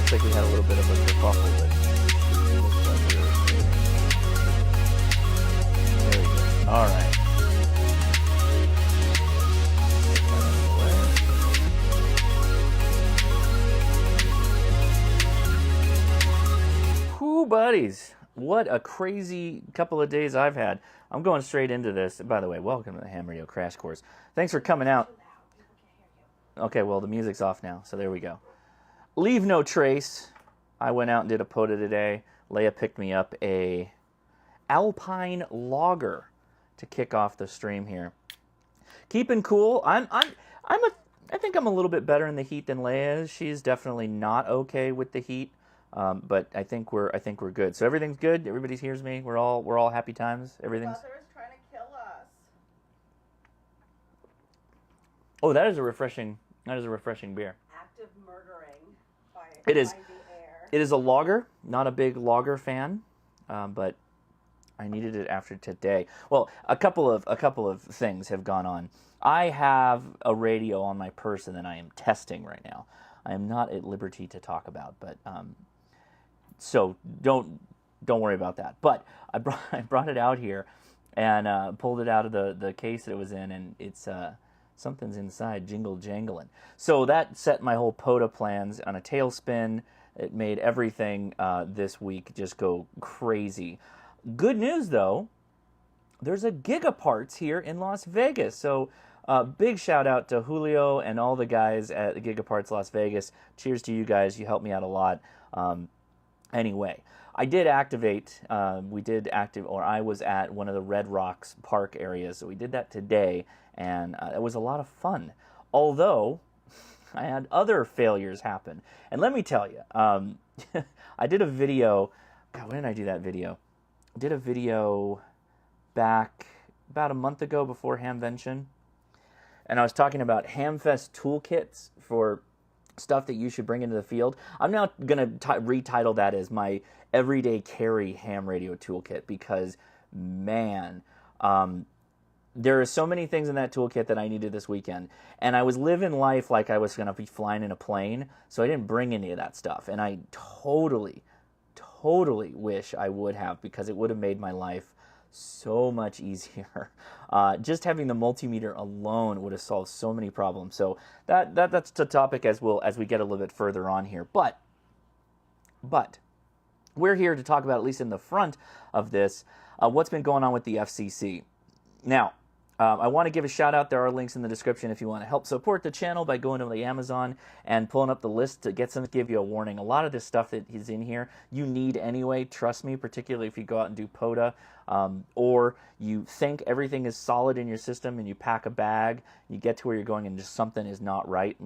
Looks like we had a little bit of a kerfuffle, but it looks like there we go. All right. Whoo, buddies. What a crazy couple of days I've had. I'm going straight into this. By the way, welcome to the Ham Radio Crash Course. Thanks for coming out. Okay, well, the music's off now, so there we go. Leave no trace. I went out and did a POTA today. Leia picked me up a Alpine Lager to kick off the stream here. Keeping cool. I think I'm a little bit better in the heat than Leia is. She's definitely not okay with the heat, but I think we're good. So everything's good. Everybody hears me. We're all happy times. Everything's. Mother is trying to kill us. Oh, that is a refreshing beer. Active murdering by It is. the air. It is a lager. Not a big lager fan, but I needed it after today. Well, a couple of things have gone on. I have a radio on my person that I am testing right now. I am not at liberty to talk about, but so don't worry about that. But I brought it out here and pulled it out of the case that it was in, and it's something's inside jingle jangling. So that set my whole POTA plans on a tailspin. It made everything this week just go crazy. Good news, though, there's a Gigaparts here in Las Vegas. So big shout out to Julio and all the guys at the Gigaparts Las Vegas. Cheers to you guys. You helped me out a lot. Anyway, I did activate, I was at one of the Red Rocks Park areas. So we did that today, and it was a lot of fun. Although I had other failures happen. And let me tell you, I did a video. God, when did I do that video? I did a video back about a month ago before Hamvention. And I was talking about Hamfest toolkits for stuff that you should bring into the field. I'm now going to retitle that as my Everyday Carry Ham Radio Toolkit because, man, there are so many things in that toolkit that I needed this weekend. And I was living life like I was going to be flying in a plane, so I didn't bring any of that stuff. And I totally wish I would have, because it would have made my life so much easier. Just having the multimeter alone would have solved so many problems. So that's the topic as we get a little bit further on here. But we're here to talk about, at least in the front of this, what's been going on with the FCC. Now, I want to give a shout out. There are links in the description if you want to help support the channel by going to the Amazon and pulling up the list to give you a warning. A lot of this stuff that is in here you need anyway, trust me, particularly if you go out and do POTA, or you think everything is solid in your system and you pack a bag, you get to where you're going and just something is not right.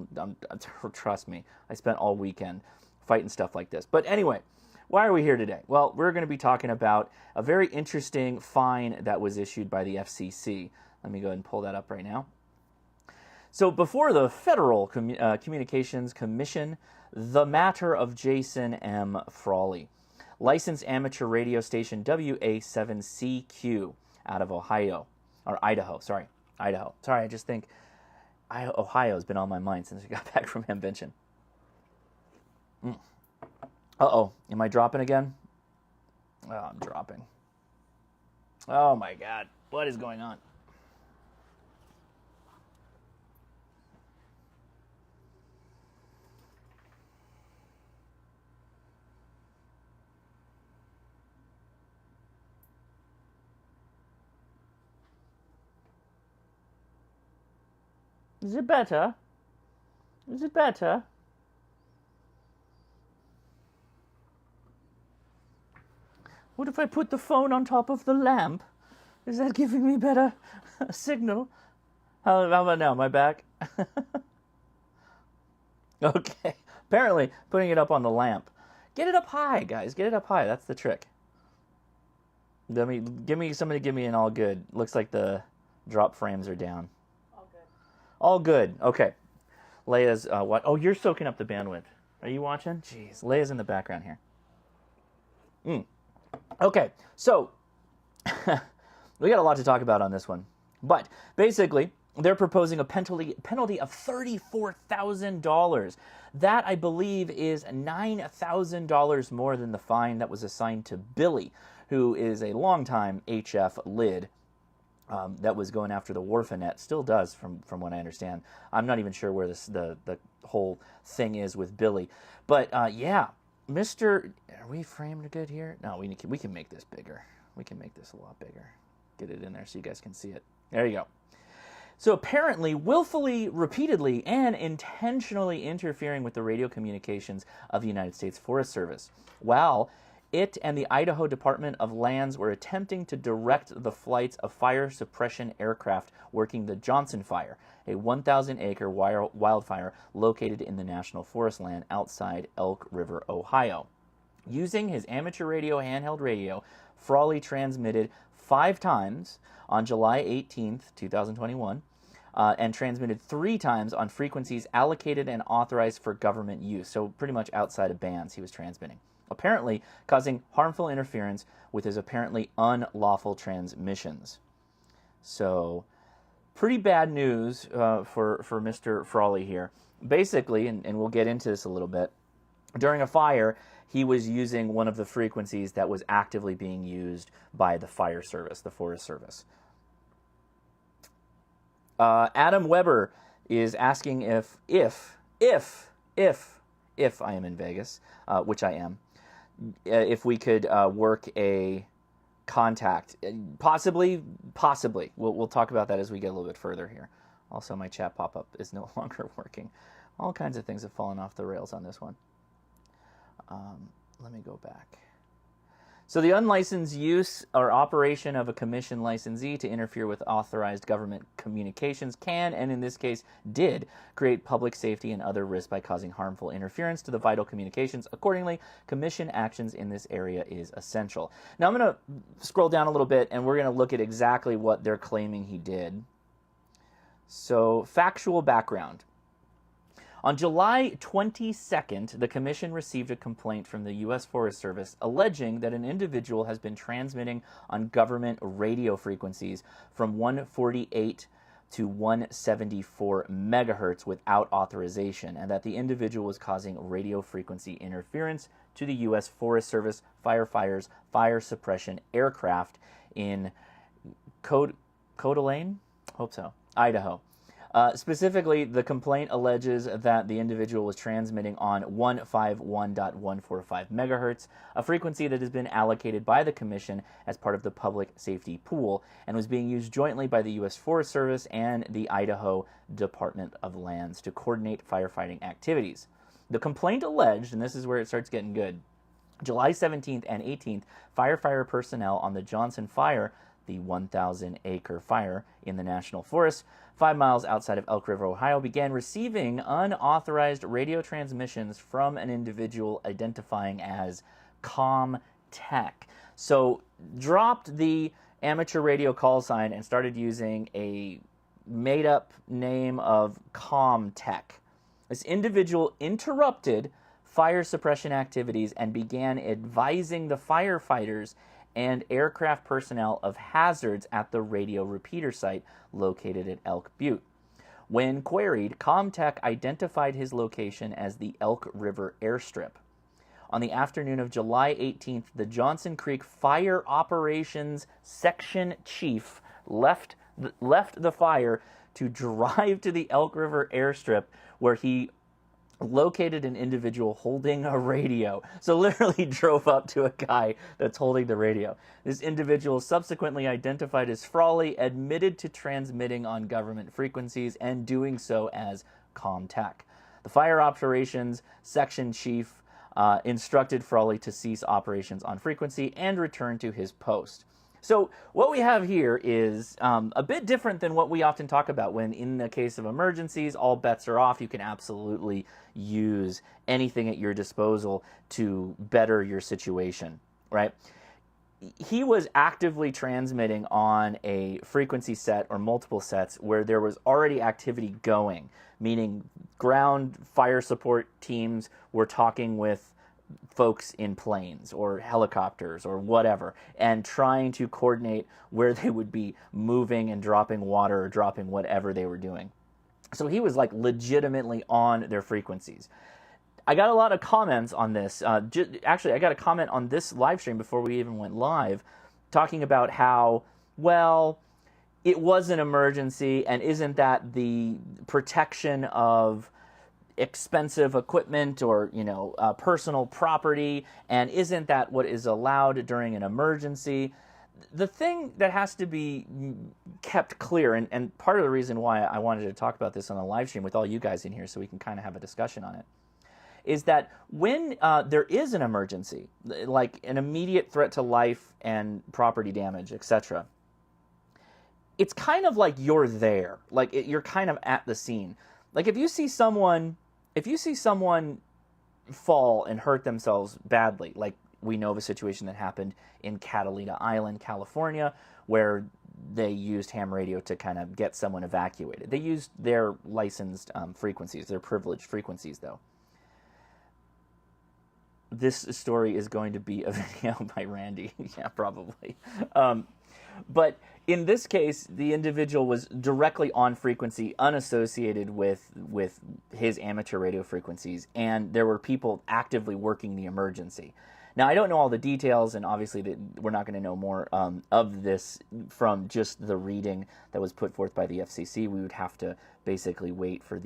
Trust me, I spent all weekend fighting stuff like this. But anyway, why are we here today? Well, we're going to be talking about a very interesting fine that was issued by the FCC. Let me go ahead and pull that up right now. So before the Federal Communications Commission, the matter of Jason M. Frawley, licensed amateur radio station WA7CQ out of Idaho. Sorry, I just think Ohio's been on my mind since we got back from Hamvention. Uh-oh, am I dropping again? Oh, I'm dropping. Oh my God, what is going on? Is it better? Is it better? What if I put the phone on top of the lamp? Is that giving me better signal? How about now? Am I back? Okay. Apparently, putting it up on the lamp. Get it up high, guys. Get it up high. That's the trick. Somebody give me an all good. Looks like the drop frames are down. All good. Okay. Leia's what? Oh, you're soaking up the bandwidth. Are you watching? Jeez. Leia's in the background here. Okay. So we got a lot to talk about on this one. But basically, they're proposing a penalty of $34,000. That, I believe, is $9,000 more than the fine that was assigned to Billy, who is a longtime HF lid that was going after the Wharfinet. Still does, from what I understand. I'm not even sure where the whole thing is with Billy. But yeah, Mr. Are we framed good here? No, we can make this bigger. We can make this a lot bigger. Get it in there so you guys can see it. There you go. So apparently, willfully, repeatedly, and intentionally interfering with the radio communications of the United States Forest Service, while it and the Idaho Department of Lands were attempting to direct the flights of fire suppression aircraft working the Johnson Fire, a 1,000-acre wildfire located in the National Forest land outside Elk River, Ohio. Using his amateur radio handheld radio, Frawley transmitted 5 times on July 18th, 2021, and transmitted 3 times on frequencies allocated and authorized for government use, so pretty much outside of bands he was transmitting, apparently causing harmful interference with his apparently unlawful transmissions. So, pretty bad news for Mr. Frawley here. Basically, and we'll get into this a little bit, during a fire, he was using one of the frequencies that was actively being used by the fire service, the Forest Service. Adam Weber is asking if I am in Vegas, which I am, if we could work a contact, possibly. We'll talk about that as we get a little bit further here. Also, my chat pop-up is no longer working. All kinds of things have fallen off the rails on this one. Let me go back. So the unlicensed use or operation of a commission licensee to interfere with authorized government communications can, and in this case did, create public safety and other risks by causing harmful interference to the vital communications. Accordingly, commission actions in this area is essential. Now I'm going to scroll down a little bit and we're going to look at exactly what they're claiming he did. So, factual background. On July 22nd, the Commission received a complaint from the U.S. Forest Service alleging that an individual has been transmitting on government radio frequencies from 148 to 174 megahertz without authorization, and that the individual was causing radio frequency interference to the U.S. Forest Service firefighters' fire suppression aircraft in Coeur d'Alene? Hope so. Idaho. Specifically, the complaint alleges that the individual was transmitting on 151.145 megahertz, a frequency that has been allocated by the Commission as part of the public safety pool and was being used jointly by the U.S. Forest Service and the Idaho Department of Lands to coordinate firefighting activities. The complaint alleged, and this is where it starts getting good, July 17th and 18th, firefighter personnel on the Johnson Fire, the 1,000-acre fire in the National Forest, 5 miles outside of Elk River, Ohio, began receiving unauthorized radio transmissions from an individual identifying as ComTech. So, dropped the amateur radio call sign and started using a made-up name of ComTech. This individual interrupted fire suppression activities and began advising the firefighters and aircraft personnel of hazards at the radio repeater site located at Elk Butte. When queried, ComTech identified his location as the Elk River Airstrip. On the afternoon of July 18th, the Johnson Creek Fire Operations Section Chief left the fire to drive to the Elk River Airstrip, where he located an individual holding a radio. So literally drove up to a guy that's holding the radio. This individual, subsequently identified as Frawley, admitted to transmitting on government frequencies and doing so as ComTech. The Fire Operations Section Chief instructed Frawley to cease operations on frequency and return to his post. So what we have here is a bit different than what we often talk about when, in the case of emergencies, all bets are off. You can absolutely use anything at your disposal to better your situation, right? He was actively transmitting on a frequency set or multiple sets where there was already activity going, meaning ground fire support teams were talking with folks in planes or helicopters or whatever, and trying to coordinate where they would be moving and dropping water or dropping whatever they were doing. So he was like legitimately on their frequencies. I got a lot of comments on this. Actually, I got a comment on this live stream before we even went live, talking about how, well, it was an emergency, and isn't that the protection of expensive equipment or personal property, and isn't that what is allowed during an emergency? The thing that has to be kept clear, and part of the reason why I wanted to talk about this on the live stream with all you guys in here so we can kind of have a discussion on it, is that when there is an emergency, like an immediate threat to life and property damage, etc., it's kind of like you're there, like you're kind of at the scene. Like if you see someone fall and hurt themselves badly, like we know of a situation that happened in Catalina Island, California, where they used ham radio to kind of get someone evacuated. They used their licensed frequencies, their privileged frequencies, though. This story is going to be a video by Randy. Yeah, probably. But in this case, the individual was directly on frequency, unassociated with his amateur radio frequencies, and there were people actively working the emergency. Now, I don't know all the details, and obviously we're not going to know more of this from just the reading that was put forth by the FCC. We would have to basically wait for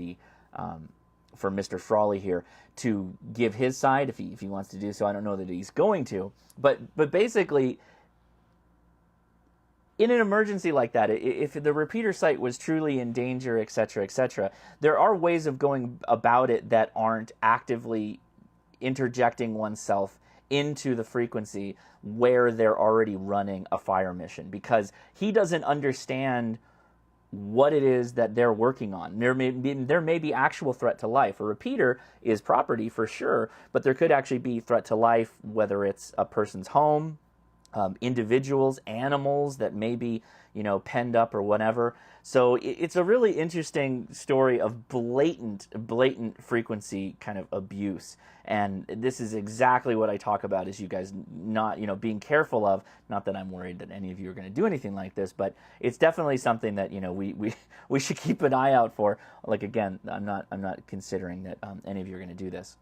for Mr. Frawley here to give his side if he wants to do so. I don't know that he's going to, but basically, in an emergency like that, if the repeater site was truly in danger, etc., there are ways of going about it that aren't actively interjecting oneself into the frequency where they're already running a fire mission, because he doesn't understand what it is that they're working on. There may be actual threat to life. A repeater is property for sure, but there could actually be threat to life, whether it's a person's home, individuals, animals that may be, penned up or whatever. So it's a really interesting story of blatant frequency kind of abuse. And this is exactly what I talk about, is you guys not, being careful of. Not that I'm worried that any of you are going to do anything like this, but it's definitely something that, we should keep an eye out for. Like, again, I'm not considering that any of you are going to do this.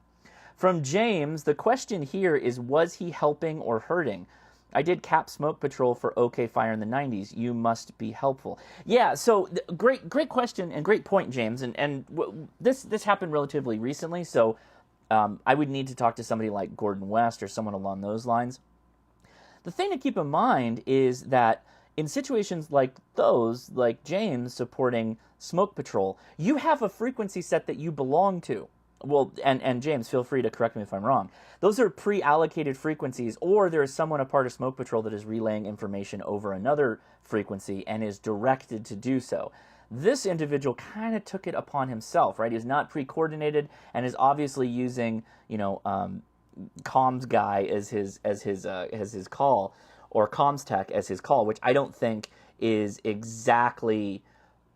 From James, the question here is, was he helping or hurting? I did cap smoke patrol for OK Fire in the 90s. You must be helpful. Yeah, so great question and great point, James. And this happened relatively recently, so I would need to talk to somebody like Gordon West or someone along those lines. The thing to keep in mind is that in situations like those, like James supporting smoke patrol, you have a frequency set that you belong to. Well, and James, feel free to correct me if I'm wrong. Those are pre-allocated frequencies, or there is someone a part of Smoke Patrol that is relaying information over another frequency and is directed to do so. This individual kind of took it upon himself, right? He's not pre-coordinated and is obviously using, comms guy as his call, or comms tech as his call, which I don't think is exactly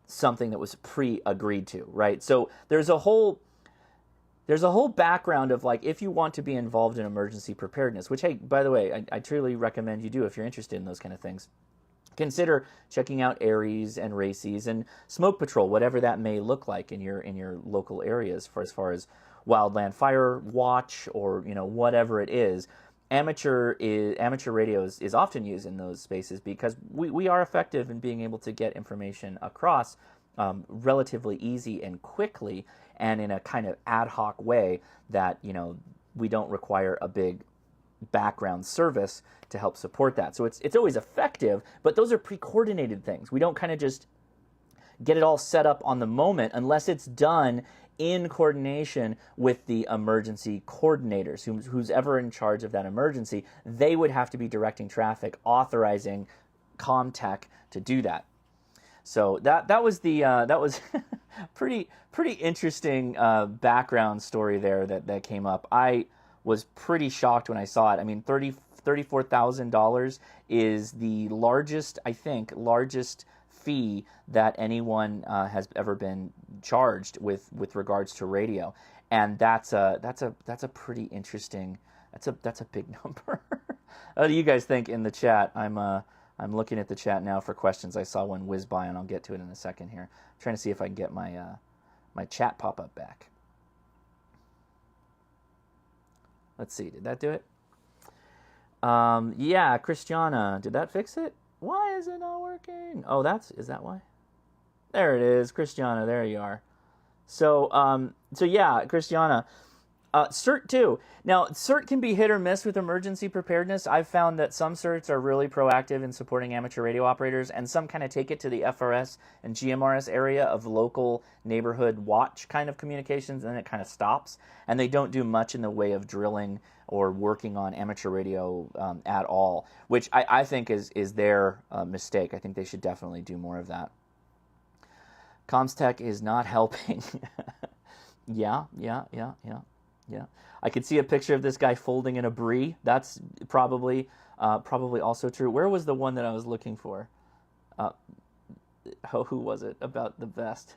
something that was pre-agreed to, right? So there's a whole background of, like, if you want to be involved in emergency preparedness, which, hey, by the way, I truly recommend you do if you're interested in those kind of things. Consider checking out ARES and RACES and Smoke Patrol, whatever that may look like in your local areas, as far as Wildland Fire Watch or whatever it is. Amateur radio is often used in those spaces because we are effective in being able to get information across relatively easy and quickly, and in a kind of ad hoc way that we don't require a big background service to help support that. So it's always effective, but those are pre-coordinated things. We don't kind of just get it all set up on the moment unless it's done in coordination with the emergency coordinators, who's ever in charge of that emergency. They would have to be directing traffic, authorizing ComTech to do that. So that was pretty interesting background story there that came up. I was pretty shocked when I saw it. I mean, $34,000 is the largest fee that anyone has ever been charged with regards to radio, and that's a pretty interesting That's a big number. What do you guys think in the chat? I'm looking at the chat now for questions. I saw one whiz by, and I'll get to it in a second here. I'm trying to see if I can get my my chat pop up back. Let's see. Did that do it? Yeah, Christiana. Did that fix it? Why is it not working? Oh, is that why? There it is, Christiana. There you are. So yeah, Christiana. CERT too. Now, CERT can be hit or miss with emergency preparedness. I've found that some CERTs are really proactive in supporting amateur radio operators, and some kind of take it to the FRS and GMRS area of local neighborhood watch kind of communications, and then it kind of stops. And they don't do much in the way of drilling or working on amateur radio at all, which I think is their mistake. I think they should definitely do more of that. Comstech is not helping. Yeah. I could see a picture of this guy folding in a brie. That's probably also true. Where was the one that I was looking for? Who was it? About the vest.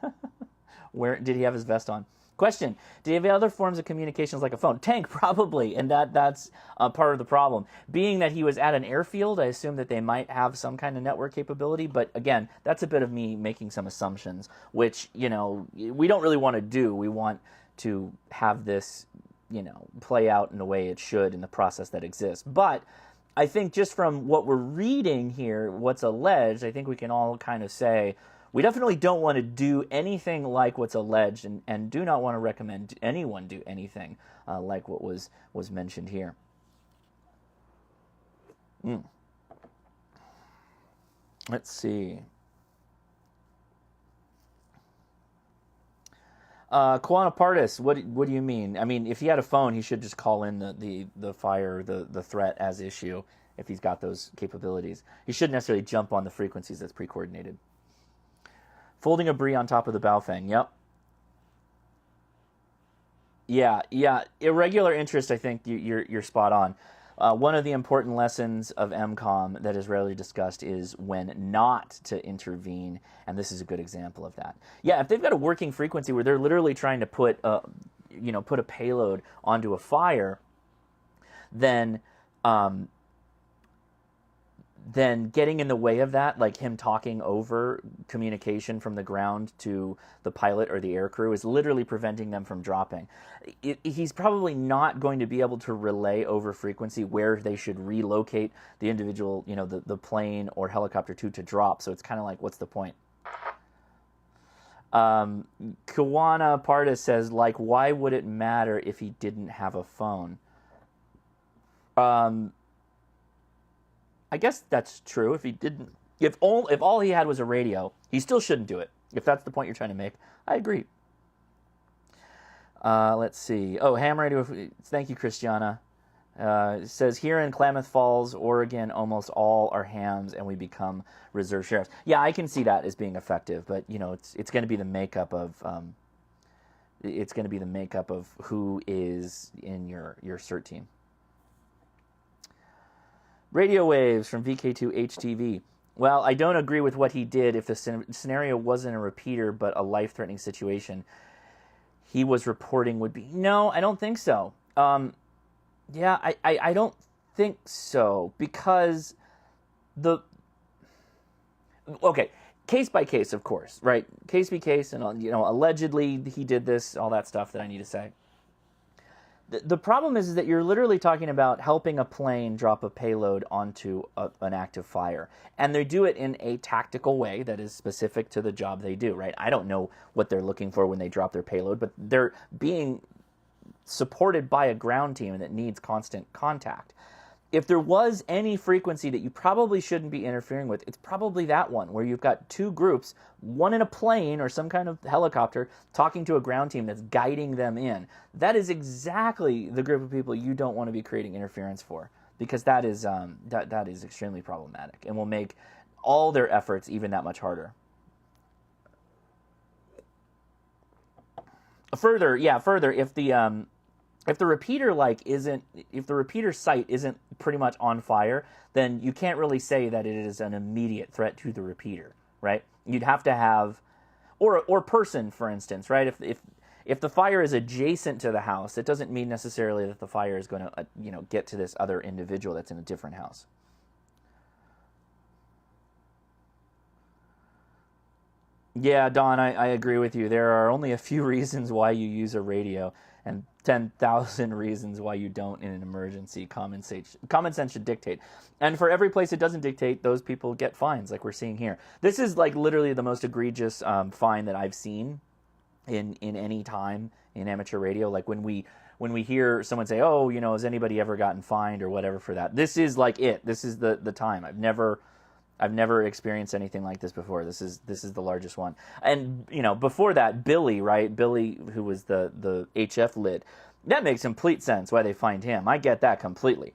Where did he have his vest on? Question: do you have other forms of communications like a phone? Tank, probably, and that's part of the problem. Being that he was at an airfield, I assume that they might have some kind of network capability, but again, that's a bit of me making some assumptions, which, we don't really want to do. We want to have this, play out in the way it should in the process that exists. But I think just from what we're reading here, what's alleged, I think we can all kind of say, we definitely don't want to do anything like what's alleged, and do not want to recommend anyone do anything like what was mentioned here. Let's see. Quana Partis, what do you mean? I mean, if he had a phone, he should just call in the fire, the threat as issue, if he's got those capabilities. He shouldn't necessarily jump on the frequencies that's pre-coordinated. Folding a brie on top of the Baofeng. Yep. Yeah. Irregular interest, I think you're spot on. One of the important lessons of MCOM that is rarely discussed is when not to intervene, and this is a good example of that. Yeah, if they've got a working frequency where they're literally trying to put a payload onto a fire, then getting in the way of that, like him talking over communication from the ground to the pilot or the aircrew, is literally preventing them from dropping. He's probably not going to be able to relay over frequency where they should relocate the individual, the plane or helicopter to drop. So it's kind of like, what's the point? Kawana Partis says, why would it matter if he didn't have a phone? I guess that's true. If he didn't, if all he had was a radio, he still shouldn't do it. If that's the point you're trying to make, I agree. Let's see. Oh, ham radio. Thank you, Christiana. It says here in Klamath Falls, Oregon, almost all are hams, and we become reserve sheriffs. Yeah, I can see that as being effective, but it's going to be the makeup of who is in your CERT team. Radio waves from VK2HTV. Well, I don't agree with what he did if the scenario wasn't a repeater but a life-threatening situation. He was reporting would be... No, I don't think so. I don't think so, because okay, case by case, of course, right? Case by case, and allegedly he did this, all that stuff that I need to say. The problem is that you're literally talking about helping a plane drop a payload onto an active fire. And they do it in a tactical way that is specific to the job they do, right? I don't know what they're looking for when they drop their payload, but they're being supported by a ground team that needs constant contact. If there was any frequency that you probably shouldn't be interfering with, it's probably that one, where you've got two groups, one in a plane or some kind of helicopter, talking to a ground team that's guiding them in. That is exactly the group of people you don't want to be creating interference for, because that is that is extremely problematic and will make all their efforts even that much harder. Further, if the repeater if the repeater site isn't pretty much on fire, then you can't really say that it is an immediate threat to the repeater, right? You'd have to have, or person, for instance, right? If if the fire is adjacent to the house, it doesn't mean necessarily that the fire is going to, get to this other individual that's in a different house. Yeah, Don, I agree with you. There are only a few reasons why you use a radio and 10,000 reasons why you don't in an emergency. Common sense should dictate. And for every place it doesn't dictate, those people get fines like we're seeing here. This is like literally the most egregious fine that I've seen in any time in amateur radio. Like when we hear someone say, oh, has anybody ever gotten fined or whatever for that? This is like it. This is the time. I've never experienced anything like this before. This is the largest one. And, before that, Billy, right? Billy, who was the HF lid, that makes complete sense why they fined him. I get that completely.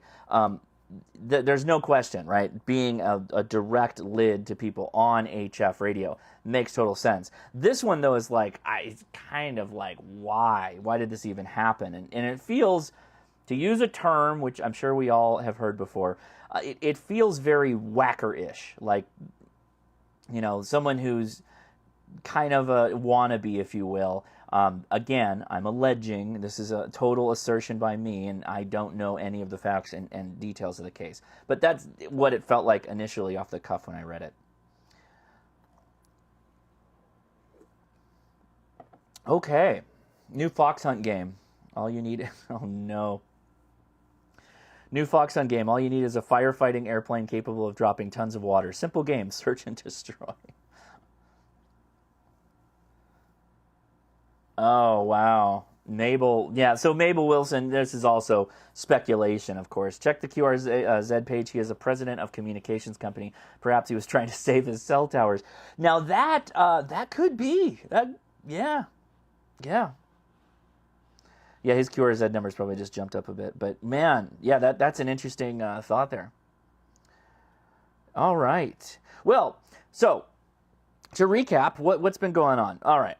There's no question, right? Being a direct lid to people on HF radio makes total sense. This one, though, is like, it's kind of like, why? Why did this even happen? And it feels, to use a term, which I'm sure we all have heard before, it feels very whacker-ish, like, someone who's kind of a wannabe, if you will. Again, I'm alleging, this is a total assertion by me, and I don't know any of the facts and details of the case. But that's what it felt like initially off the cuff when I read it. Okay, new fox hunt game. All you need, oh no. New fox hunt game. All you need is a firefighting airplane capable of dropping tons of water. Simple game. Search and destroy. Oh, wow. Mabel. Yeah, so Mabel Wilson, this is also speculation, of course. Check the QRZ page. He is a president of communications company. Perhaps he was trying to save his cell towers. Now that could be. Yeah. Yeah, his QRZ numbers probably just jumped up a bit. But, man, yeah, that's an interesting thought there. All right. Well, so, to recap, what's been going on? All right.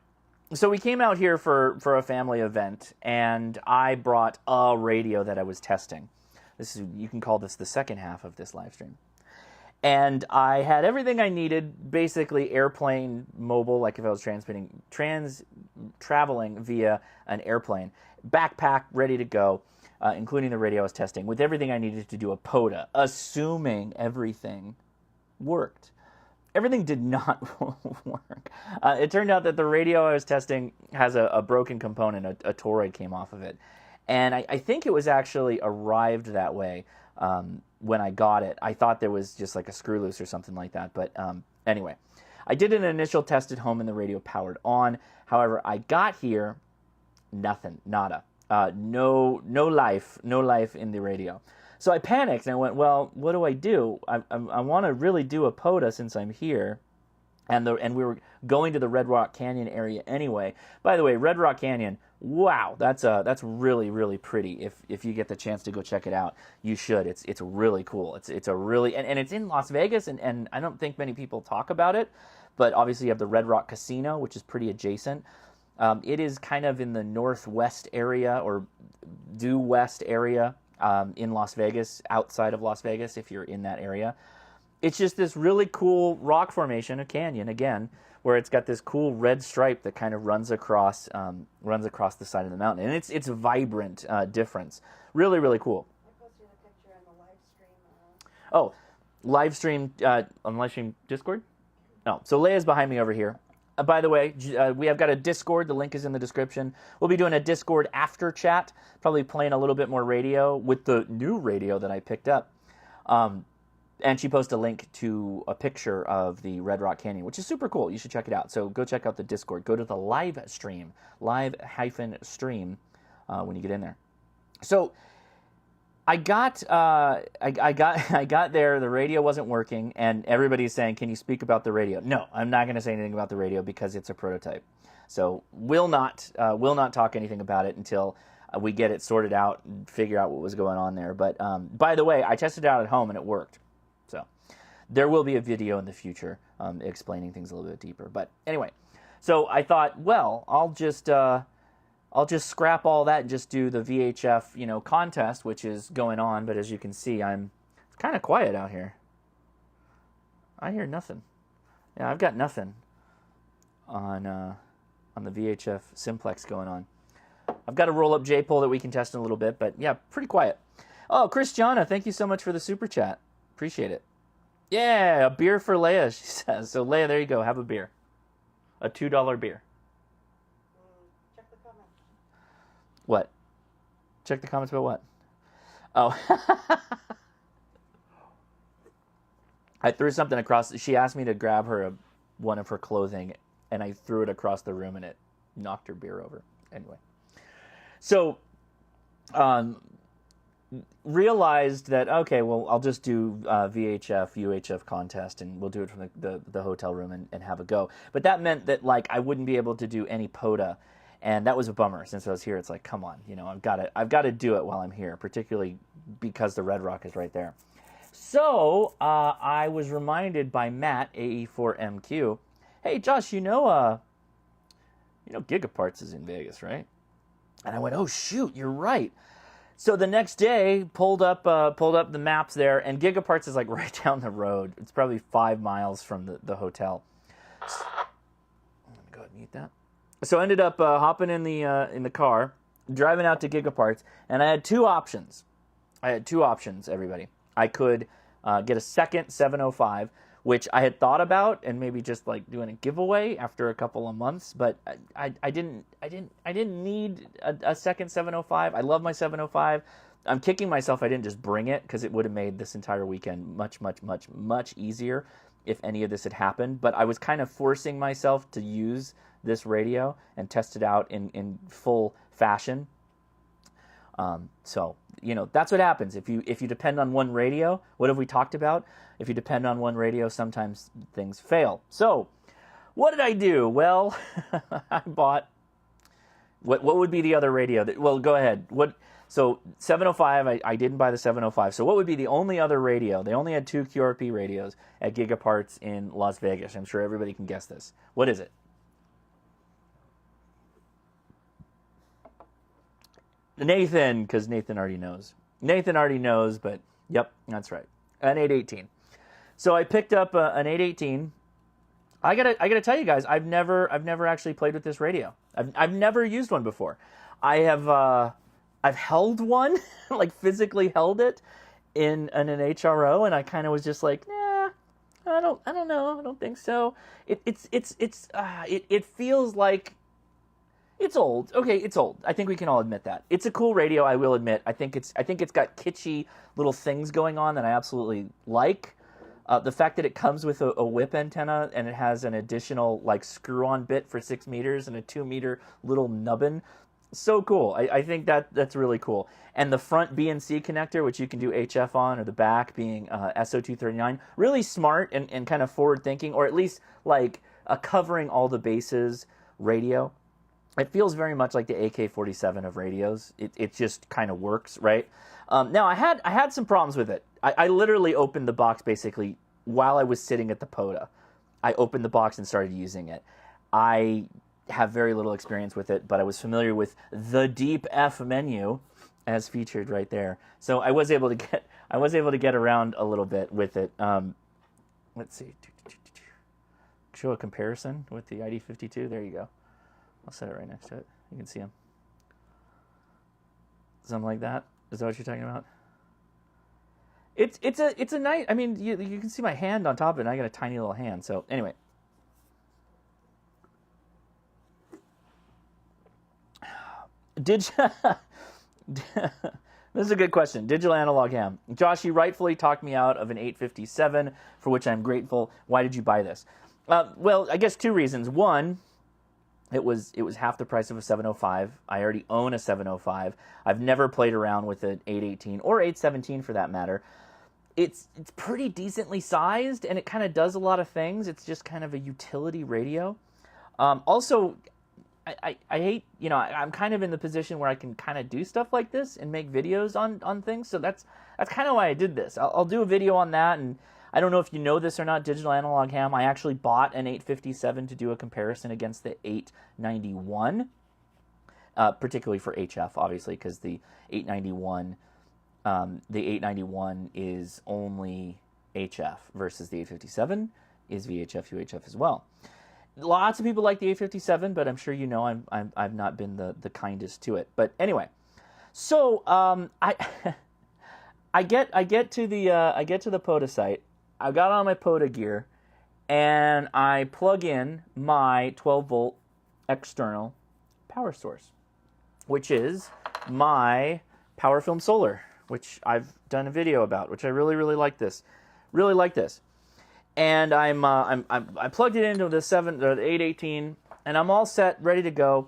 So we came out here for a family event, and I brought a radio that I was testing. You can call this the second half of this live stream. And I had everything I needed, basically airplane, mobile, like if I was traveling via an airplane. Backpack, ready to go, including the radio I was testing, with everything I needed to do a POTA, assuming everything worked. Everything did not work. It turned out that the radio I was testing has a broken component, a toroid came off of it. And I think it was actually arrived that way when I got it. I thought there was just like a screw loose or something like that. But anyway, I did an initial test at home and the radio powered on. However, I got here, nothing, nada. No life in the radio. So I panicked and I went, well, what do? I want to really do a POTA since I'm here. And we were going to the Red Rock Canyon area anyway. By the way, Red Rock Canyon, wow, that's really, really pretty. If you get the chance to go check it out, you should. It's really cool. It's a really and it's in Las Vegas, and I don't think many people talk about it, but obviously you have the Red Rock Casino, which is pretty adjacent. It is kind of in the northwest area or due west area in Las Vegas, outside of Las Vegas, if you're in that area. It's just this really cool rock formation, a canyon again, where it's got this cool red stripe that kind of runs across the side of the mountain, and it's a vibrant difference. Really, really cool. I posted a picture on the live stream. On live stream Discord. No, so Leia's behind me over here. By the way, we have got a Discord. The link is in the description. We'll be doing a Discord after chat, probably playing a little bit more radio with the new radio that I picked up. And she posted a link to a picture of the Red Rock Canyon, which is super cool. You should check it out. So go check out the Discord. Go to the live stream, live-stream, when you get in there. So I got there. The radio wasn't working, and everybody's saying, "Can you speak about the radio?" No, I'm not going to say anything about the radio because it's a prototype. So will not talk anything about it until we get it sorted out and figure out what was going on there. But by the way, I tested it out at home and it worked. So there will be a video in the future explaining things a little bit deeper. But anyway, so I thought, well, I'll just scrap all that and just do the VHF, contest, which is going on. But as you can see, it's kind of quiet out here. I hear nothing. Yeah, I've got nothing on on the VHF simplex going on. I've got a roll-up J-pole that we can test in a little bit, but yeah, pretty quiet. Oh, Christiana, thank you so much for the super chat. Appreciate it. Yeah, a beer for Leia, she says. So, Leia, there you go. Have a beer. A $2 beer. Check the comments. What? Check the comments about what? Oh. I threw something across. She asked me to grab her one of her clothing, and I threw it across the room, and it knocked her beer over. Anyway. So, realized that, okay, well, I'll just do VHF, UHF contest, and we'll do it from the hotel room and have a go. But that meant that, like, I wouldn't be able to do any POTA, and that was a bummer. Since I was here, it's like, come on, you know, I've got to do it while I'm here, particularly because the Red Rock is right there. So, I was reminded by Matt, AE4MQ, hey, Josh, you know Gigaparts is in Vegas, right? And I went, oh, shoot, you're right. So the next day, pulled up the maps there, and Gigaparts is like right down the road. It's probably 5 miles from the hotel. I'm gonna go ahead and mute that. So I ended up hopping in the car, driving out to Gigaparts, and I had two options. Everybody. I could get a second 705, which I had thought about, and maybe just like doing a giveaway after a couple of months, but I didn't need a second 705. I love my 705. I'm kicking myself I didn't just bring it, because it would have made this entire weekend much, much, much, much easier if any of this had happened. But I was kind of forcing myself to use this radio and test it out in full fashion. So, you know, that's what happens if you depend on one radio. What have we talked about? If you depend on one radio, sometimes things fail. So, what did I do? Well, I bought what would be the other radio? Well, go ahead. So 705, I didn't buy the 705. So what would be the only other radio? They only had 2 QRP radios at Gigaparts in Las Vegas. I'm sure everybody can guess this. What is it? Nathan, because Nathan already knows. Nathan already knows, but yep, that's right. An 818. So I picked up an 818. I gotta tell you guys, I've never actually played with this radio. I've never used one before. I've held one, like physically held it in an HRO, and I kind of was just like, nah, I don't know, I don't think so. It feels like. It's old. Okay, it's old. I think we can all admit that. It's a cool radio, I will admit. I think it's got kitschy little things going on that I absolutely like. The fact that it comes with a whip antenna, and it has an additional like screw-on bit for 6 meters and a 2-meter little nubbin. So cool. I think that's really cool. And the front B and C connector, which you can do HF on, or the back being SO239, really smart and kind of forward-thinking, or at least like a covering all the bases radio. It feels very much like the AK-47 of radios. It just kind of works, right? Now, I had some problems with it. I literally opened the box basically while I was sitting at the POTA. I opened the box and started using it. I have very little experience with it, but I was familiar with the deep F menu as featured right there. So I was able to get around a little bit with it. Let's see. Show a comparison with the ID52. There you go. I'll set it right next to it. You can see them. Something like that. Is that what you're talking about? It's a nice. I mean, you can see my hand on top of it, and I got a tiny little hand. So anyway. This is a good question. Digital analog ham. Josh, you rightfully talked me out of an 857, for which I'm grateful. Why did you buy this? Well, I guess 2 reasons. One, it was half the price of a 705. I already own a 705. I've never played around with an 818 or 817 for that matter. It's pretty decently sized, and it kind of does a lot of things. It's just kind of a utility radio. Also, I hate, I'm kind of in the position where I can kind of do stuff like this and make videos on things. So that's kind of why I did this. I'll do a video on that, and I don't know if you know this or not, Digital Analog Ham. I actually bought an 857 to do a comparison against the 891, particularly for HF, obviously, because the 891 is only HF versus the 857 is VHF, UHF as well. lots of people like the 857, but I'm sure you know I've not been the kindest to it. But anyway, so I I get to the POTA site. I got on my POTA gear, and I plug in my 12-volt external power source, which is my Power Film Solar, which I've done a video about, which I really like this. Really like this. And I plugged it into the 818, and I'm all set, ready to go,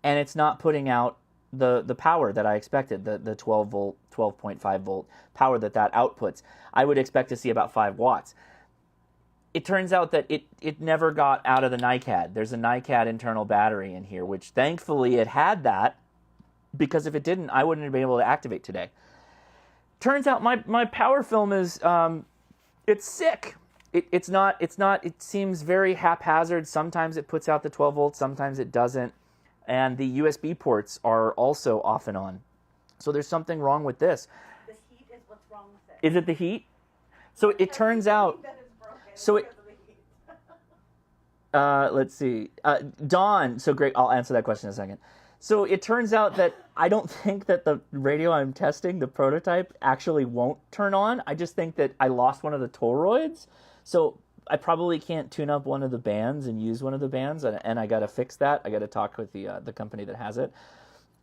and it's not putting out the power that I expected, the 12 volt, 12.5 volt power that outputs. I would expect to see about 5 watts. It turns out that it never got out of the NiCad. There's a NiCad internal battery in here, which thankfully it had that, because if it didn't, I wouldn't have been able to activate today. Turns out my power film is it's sick. It's not. It seems very haphazard. Sometimes it puts out the 12 volts, sometimes it doesn't, and the USB ports are also off and on. So there's something wrong with this. The heat is what's wrong with it. Is it the heat? So it turns out. So it. Let's see. Dawn. So great. I'll answer that question in a second. So it turns out that I don't think that the radio I'm testing, the prototype, actually won't turn on. I just think that I lost one of the toroids. So I probably can't tune up one of the bands and use one of the bands, and I got to fix that. I got to talk with the company that has it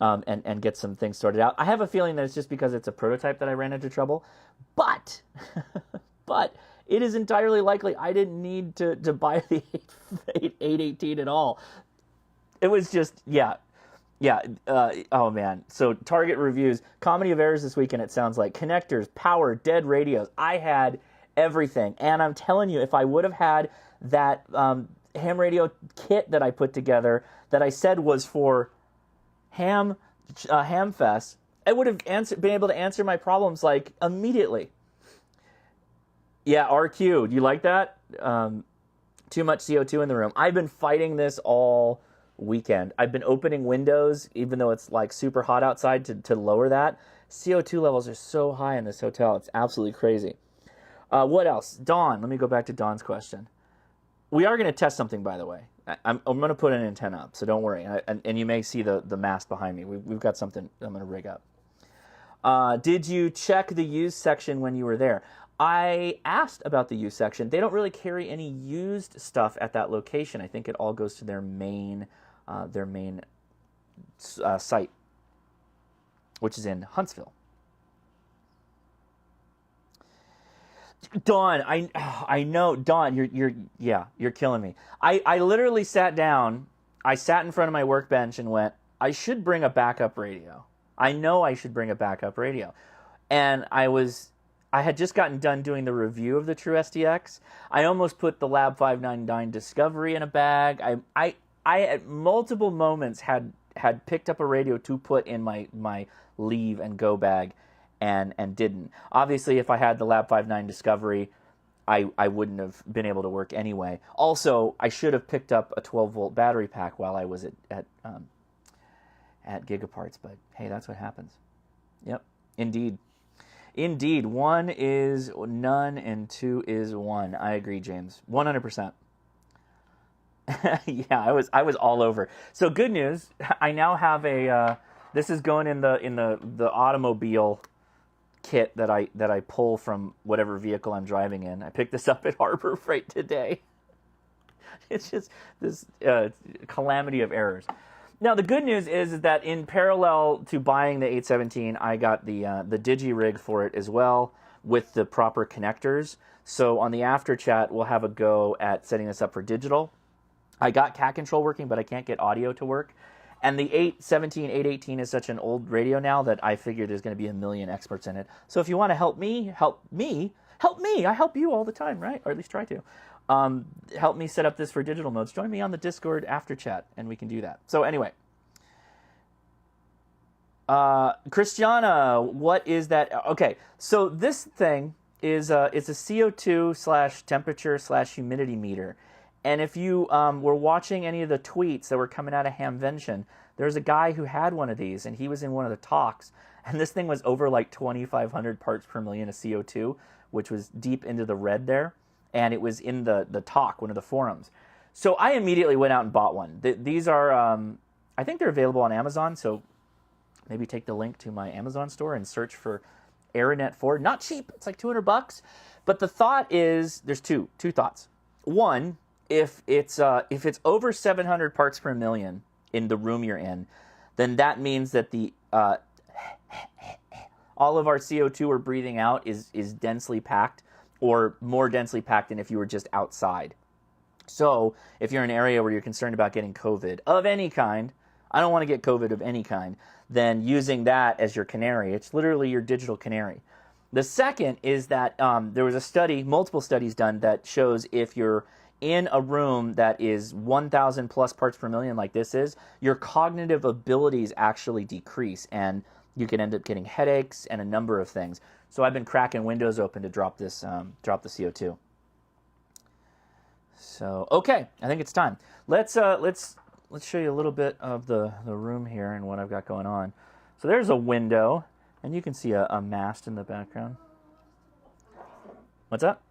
and get some things sorted out. I have a feeling that it's just because it's a prototype that I ran into trouble. But it is entirely likely I didn't need to buy the 818 at all. It was just, yeah. Oh man. So Target reviews, comedy of errors this weekend. It sounds like connectors, power, dead radios. I had everything, and I'm telling you, if I would have had that ham radio kit that I put together that I said was for ham fest, I would have been able to answer my problems like immediately. Yeah, RQ. Do you like that? Too much CO2 in the room. I've been fighting this all weekend. I've been opening windows, even though it's like super hot outside, to lower that. CO2 levels are so high in this hotel. It's absolutely crazy. What else? Dawn. Let me go back to Dawn's question. We are going to test something, by the way. I'm going to put an antenna up, so don't worry. And you may see the mast behind me. We've got something I'm going to rig up. Did you check the used section when you were there? I asked about the used section. They don't really carry any used stuff at that location. I think it all goes to their main site, which is in Huntsville. Dawn, I know, Dawn, you're killing me. I literally sat down. I sat in front of my workbench and went, I should bring a backup radio. I know I should bring a backup radio, and I had just gotten done doing the review of the True SDX. I almost put the Lab 599 Discovery in a bag. I at multiple moments had picked up a radio to put in my leave and go bag, and didn't. Obviously, if I had the Lab 59 Discovery, I wouldn't have been able to work anyway. Also, I should have picked up a 12-volt battery pack while I was at Gigaparts, but hey, that's what happens. Yep, indeed. 1 is none and 2 is 1. I agree, James. 100%. Yeah, I was all over. So good news, I now have a. This is going in the automobile kit that I pull from whatever vehicle I'm driving in. I picked this up at Harbor Freight today. It's just this calamity of errors. Now the good news is that in parallel to buying the 817, I got the Digi rig for it as well with the proper connectors. So on the after chat, we'll have a go at setting this up for digital. I got cat control working, but I can't get audio to work. And the 817, 818 is such an old radio now that I figured there's going to be a million experts in it. So if you want to help me. I help you all the time, right? Or at least try to. Help me set up this for digital modes. Join me on the Discord after chat, and we can do that. So anyway. Christiana, what is that? Okay, so this thing is a CO2 / temperature / humidity meter. And if you were watching any of the tweets that were coming out of Hamvention, there's a guy who had one of these, and he was in one of the talks, and this thing was over like 2,500 parts per million of CO2, which was deep into the red there, and it was in the talk, one of the forums. So I immediately went out and bought one. These are, I think they're available on Amazon. So maybe take the link to my Amazon store and search for Aranet 4. Not cheap. It's like $200. But the thought is, there's two thoughts. One, if it's over 700 parts per million in the room you're in, then that means that the all of our CO2 we're breathing out is densely packed, or more densely packed than if you were just outside. So if you're in an area where you're concerned about getting COVID of any kind, I don't want to get COVID of any kind, then using that as your canary, it's literally your digital canary. The second is that there was a study, multiple studies done, that shows if you're in a room that is 1,000 plus parts per million like this is, your cognitive abilities actually decrease, and you can end up getting headaches and a number of things. So I've been cracking windows open to drop the CO2. So okay, I think it's time. Let's show you a little bit of the room here and what I've got going on. So there's a window, and you can see a mast in the background. What's up?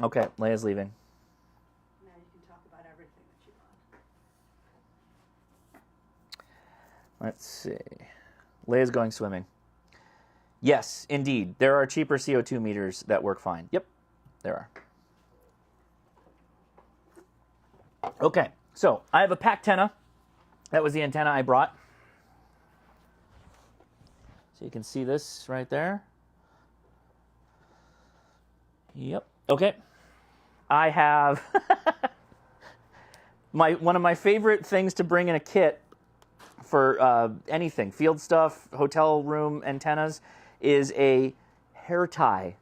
Okay, Leia's leaving. Now you can talk about everything that you want. Let's see. Leia's going swimming. Yes, indeed. There are cheaper CO2 meters that work fine. Yep, there are. Okay, so I have a pack antenna. That was the antenna I brought. So you can see this right there. Yep. Okay. I have one of my favorite things to bring in a kit for anything, field stuff, hotel room antennas, is a hair tie.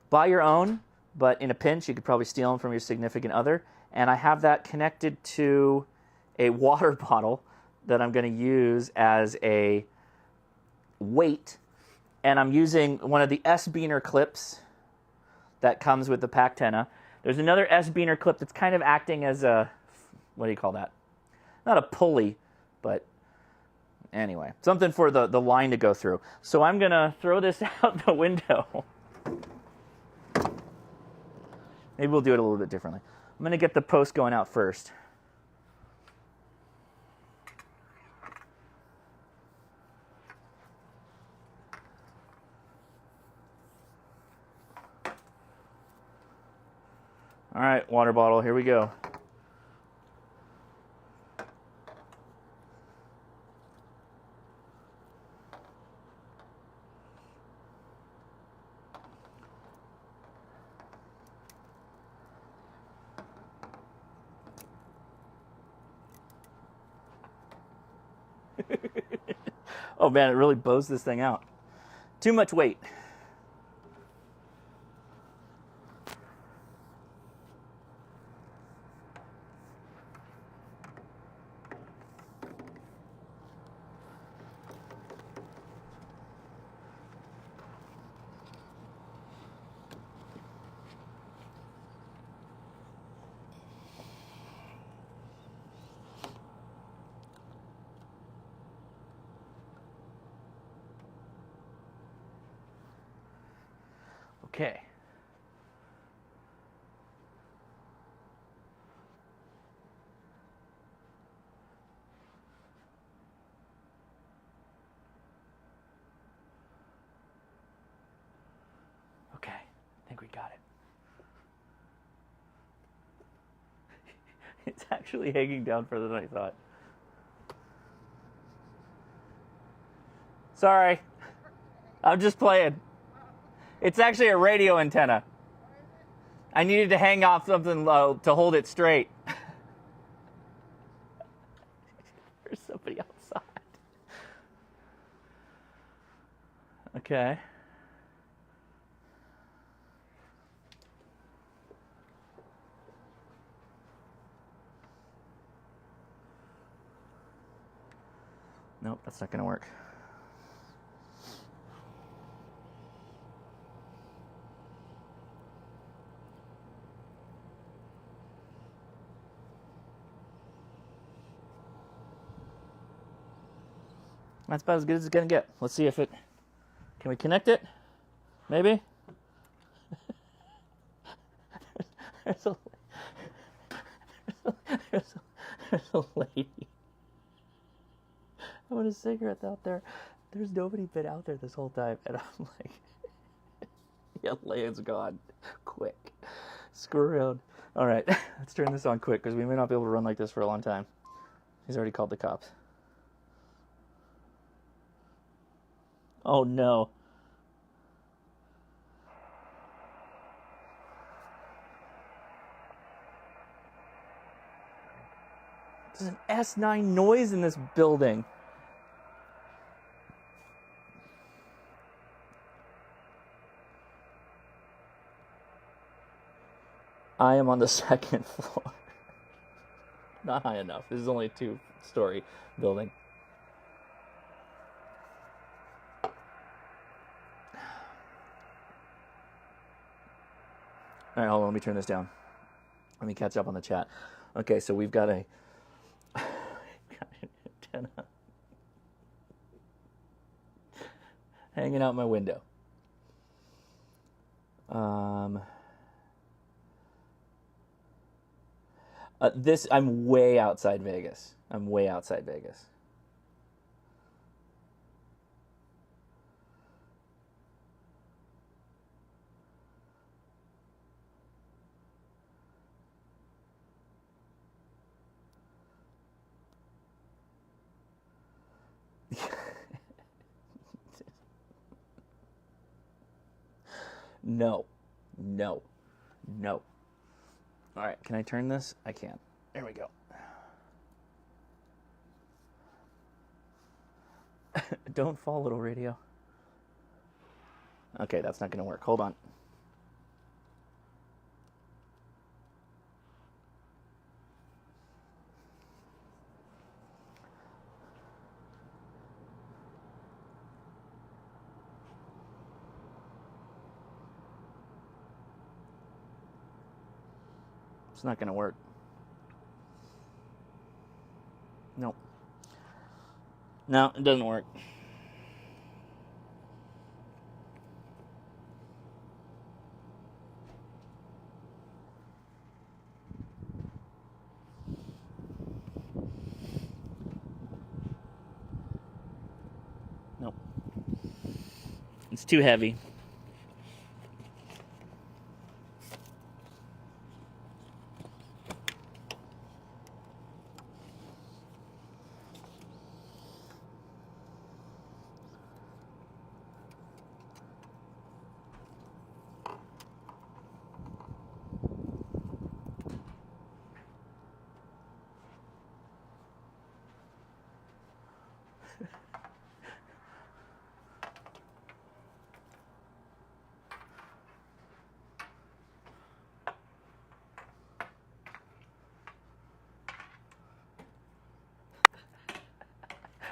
Buy your own, but in a pinch, you could probably steal them from your significant other. And I have that connected to a water bottle that I'm going to use as a weight. And I'm using one of the S-Beaner clips that comes with the pack antenna. There's another S-Beaner clip that's kind of acting as a, what do you call that? Not a pulley, but anyway, something for the line to go through. So I'm going to throw this out the window. Maybe we'll do it a little bit differently. I'm going to get the post going out first. All right, water bottle, here we go. Oh man, it really bows this thing out. Too much weight. Okay. Okay, I think we got it. It's actually hanging down further than I thought. Sorry, I'm just playing. It's actually a radio antenna. I needed to hang off something low to hold it straight. There's somebody outside. Okay. Nope, that's not going to work. That's about as good as it's going to get. Let's see if it... Can we connect it? Maybe? There's a there's a lady. I want a cigarette out there. There's nobody been out there this whole time, and I'm like, yeah, Land's gone. Quick. Screw around. All right, let's turn this on quick, because we may not be able to run like this for a long time. He's already called the cops. Oh, no. There's an S9 noise in this building. I am on the second floor. Not high enough. This is only a 2-story building. All right, hold on. Let me turn this down. Let me catch up on the chat. Okay, so we've got an antenna hanging out my window. I'm way outside Vegas. No. All right, can I turn this? I can. There we go. Don't fall, little radio. Okay, that's not going to work. Hold on. It's not going to work. Nope. No, it doesn't work. Nope. It's too heavy.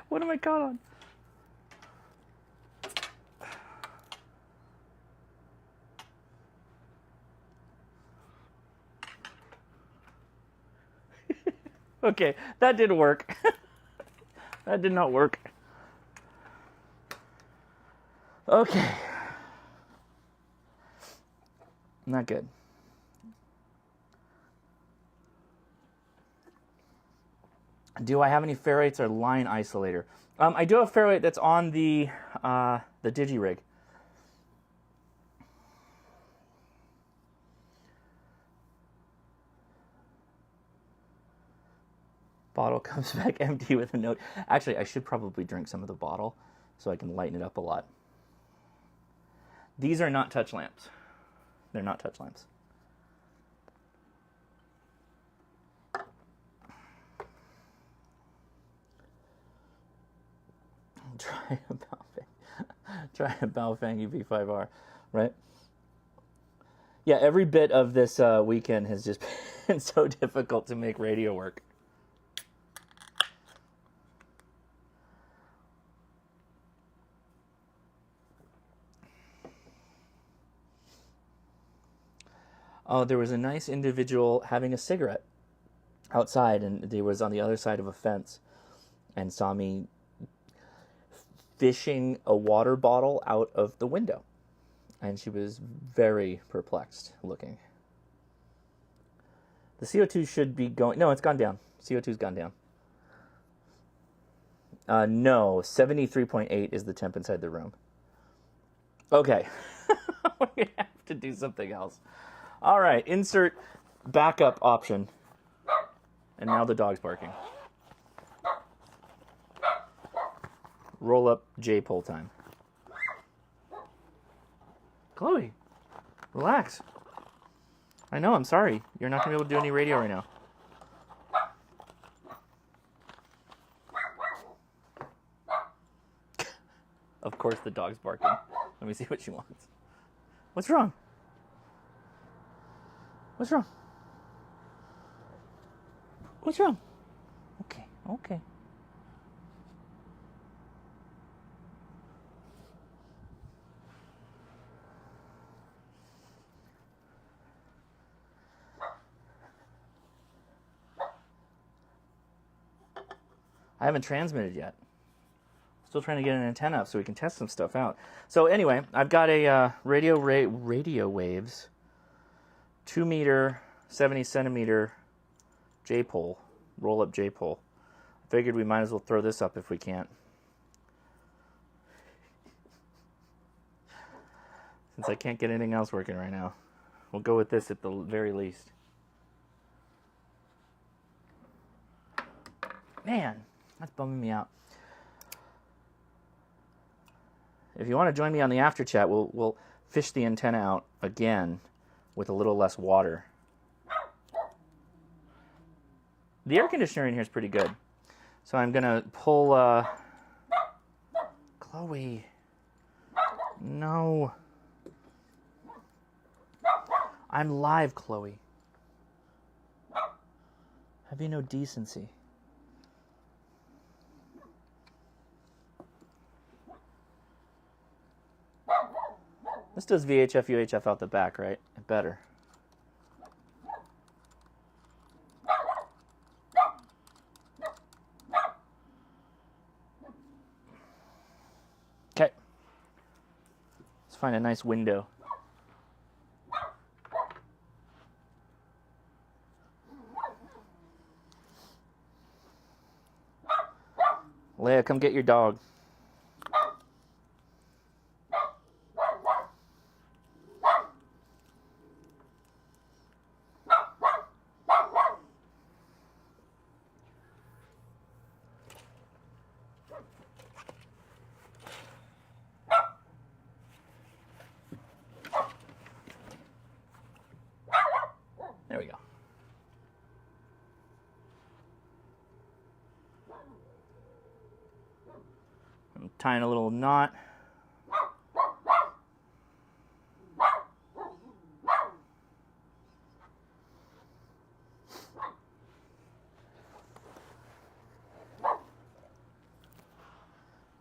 What am I caught on? Okay, that didn't work. That did not work. Okay. Not good. Do I have any ferrites or line isolator? I do have ferrite that's on the digi-rig. Bottle comes back empty with a note. Actually, I should probably drink some of the bottle so I can lighten it up a lot. These are not touch lamps. They're not touch lamps. Try a Baofeng UV5R, right? Yeah, every bit of this weekend has just been so difficult to make radio work. Oh, there was a nice individual having a cigarette outside, and he was on the other side of a fence and saw me fishing a water bottle out of the window. And she was very perplexed looking. The CO2 should be going... No, it's gone down. CO2's gone down. No, 73.8 is the temp inside the room. Okay. We're going to have to do something else. All right, insert backup option. And now the dog's barking. Roll up J-pole time. Chloe, relax. I know, I'm sorry. You're not going to be able to do any radio right now. Of course the dog's barking. Let me see what she wants. What's wrong? What's wrong? What's wrong? Okay, okay. I haven't transmitted yet. Still trying to get an antenna up so we can test some stuff out. So anyway, I've got a radio waves, 2 meter, 70 centimeter J-pole, roll up J-pole. I figured we might as well throw this up if we can't. Since I can't get anything else working right now. We'll go with this at the very least. Man, that's bumming me out. If you want to join me on the after chat, we'll fish the antenna out again with a little less water. The air conditioner in here is pretty good. So I'm going to pull... Chloe. No. I'm live, Chloe. Have you no decency? This does VHF, UHF out the back, right? It better. Okay. Let's find a nice window. Leia, come get your dog. There we go. I'm tying a little knot.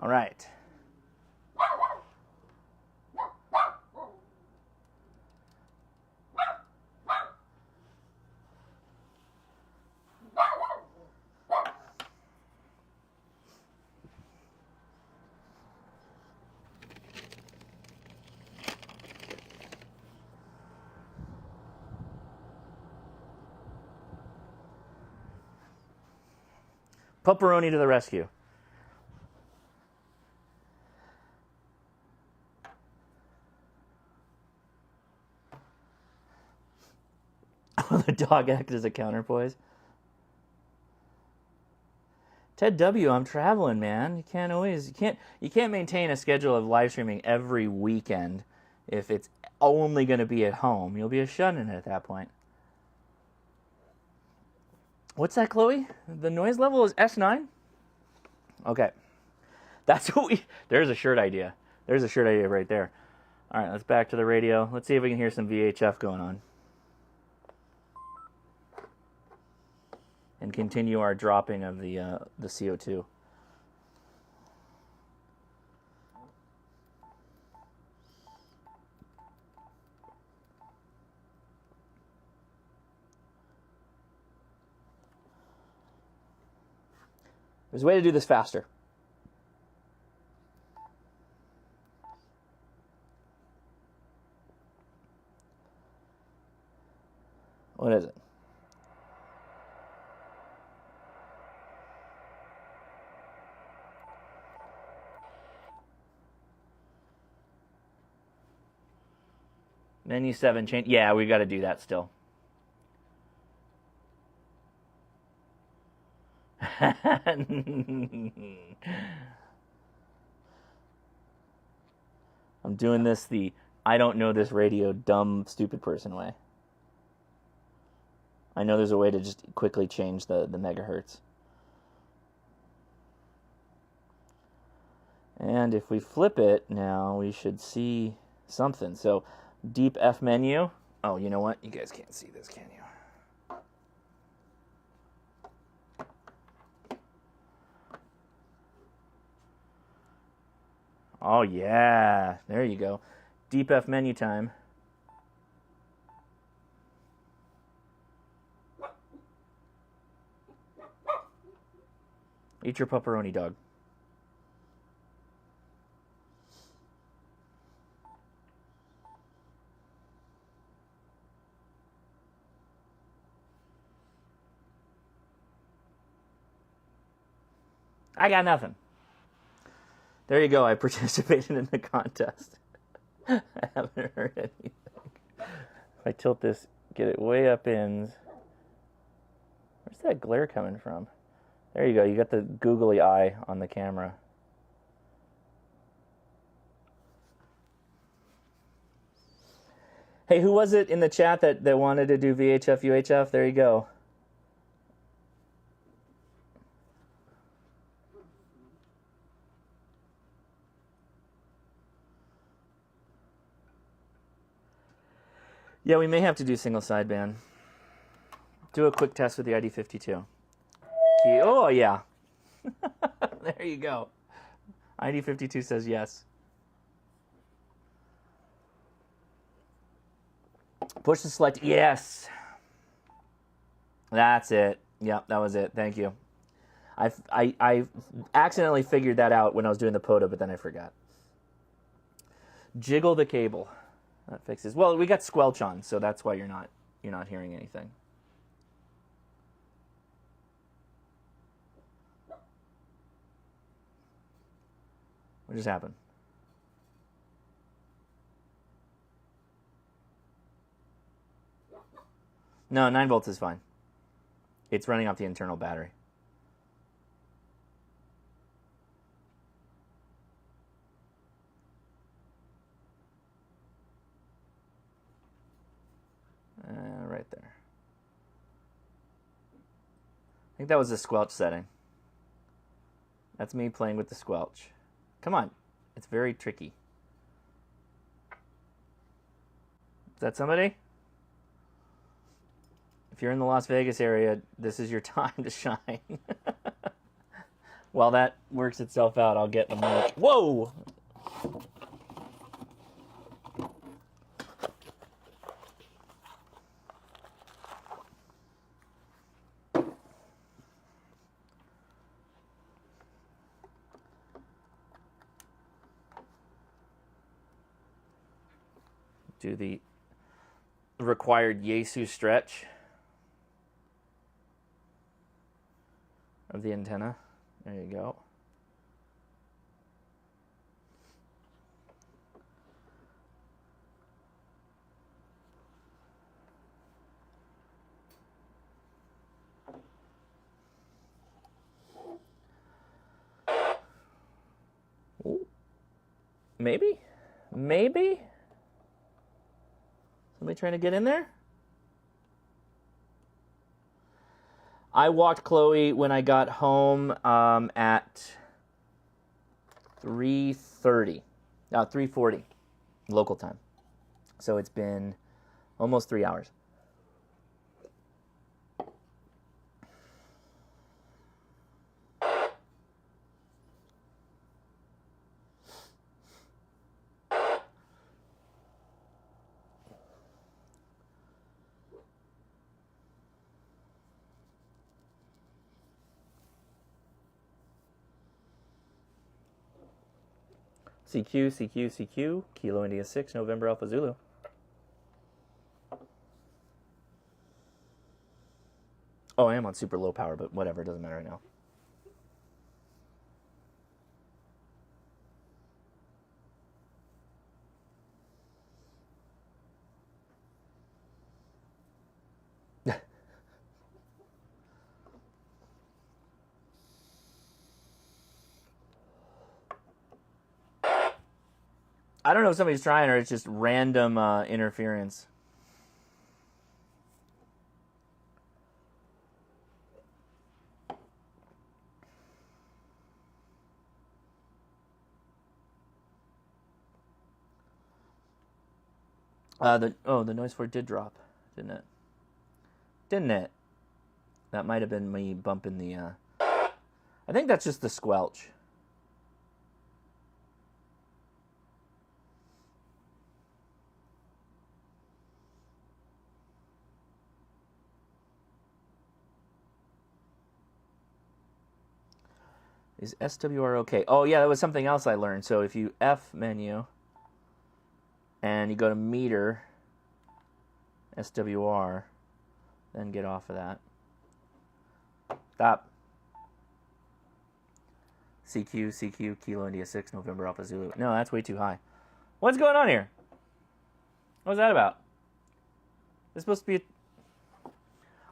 All right. Pepperoni to the rescue. The dog acted as a counterpoise. Ted W, I'm traveling, man. You can't maintain a schedule of live streaming every weekend if it's only going to be at home. You'll be a shut-in at that point. What's that, Chloe? The noise level is S9? Okay. That's what there's a shirt idea. There's a shirt idea right there. All right, let's back to the radio. Let's see if we can hear some VHF going on. And continue our dropping of the CO2. There's a way to do this faster. What is it? Menu 7 change. Yeah, we got to do that still. I'm doing this the I don't know this radio dumb stupid person way. I know there's a way to just quickly change the megahertz. And if we flip it now, we should see something. So deep F menu. Oh, you know what? You guys can't see this, can you? Oh, yeah. There you go. Deep F menu time. Eat your pepperoni, dog. I got nothing. There you go. I participated in the contest. I haven't heard anything. If I tilt this, get it way up in. Where's that glare coming from? There you go. You got the googly eye on the camera. Hey, who was it in the chat that wanted to do VHF, UHF? There you go. Yeah, we may have to do single sideband. Do a quick test with the ID52. Oh, yeah. There you go. ID52 says yes. Push and select. Yes. That's it. Yep, that was it. Thank you. I accidentally figured that out when I was doing the POTA, but then I forgot. Jiggle the cable. That fixes. Well, we got squelch on, so that's why you're not hearing anything. What just happened? No, 9 volts is fine. It's running off the internal battery. Right there. I think that was the squelch setting. That's me playing with the squelch. Come on. It's very tricky. Is that somebody? If you're in the Las Vegas area, this is your time to shine. While that works itself out, I'll get the mic. Whoa! Do the required Yaesu stretch of the antenna. There you go. Ooh. Maybe? Somebody trying to get in there? I walked Chloe when I got home at 3:40 local time. So it's been almost 3 hours. CQ, Kilo India 6, November Alpha Zulu. Oh, I am on super low power, but whatever, it doesn't matter right now. I don't know if somebody's trying or it's just random interference. The noise floor did drop, didn't it? Didn't it? That might have been me bumping the. I think that's just the squelch. Is SWR okay? Oh yeah, that was something else I learned. So if you F menu and you go to meter, SWR, then get off of that. Stop. CQ, Kilo India 6, November Alpha Zulu. No, that's way too high. What's going on here? What's that about? It's supposed to be...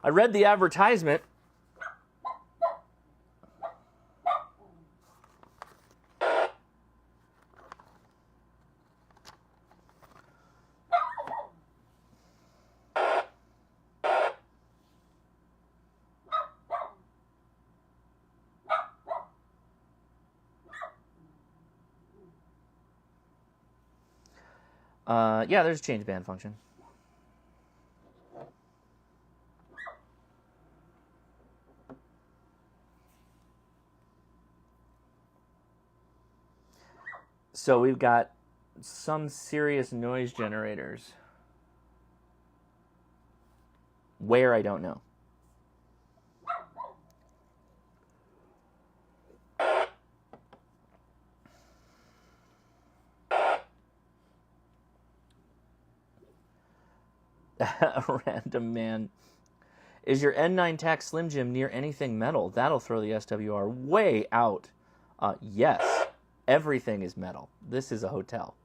I read the advertisement. Yeah, there's a change band function. So we've got some serious noise generators. Where, I don't know. A random man. Is your N9 TAC Slim Jim near anything metal? That'll throw the SWR way out. Yes, everything is metal. This is a hotel.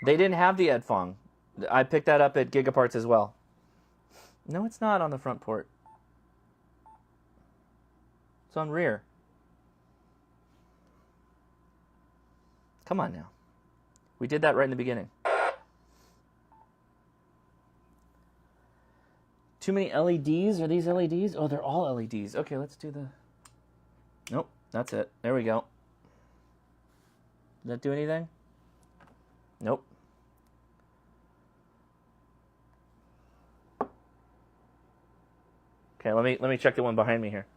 They didn't have the Edfong. I picked that up at Gigaparts as well. No, it's not on the front port. It's on rear. Come on now. We did that right in the beginning. Too many LEDs? Are these LEDs? Oh, they're all LEDs. Okay, let's do the... Nope, that's it. There we go. Does that do anything? Nope. Okay, let me check the one behind me here.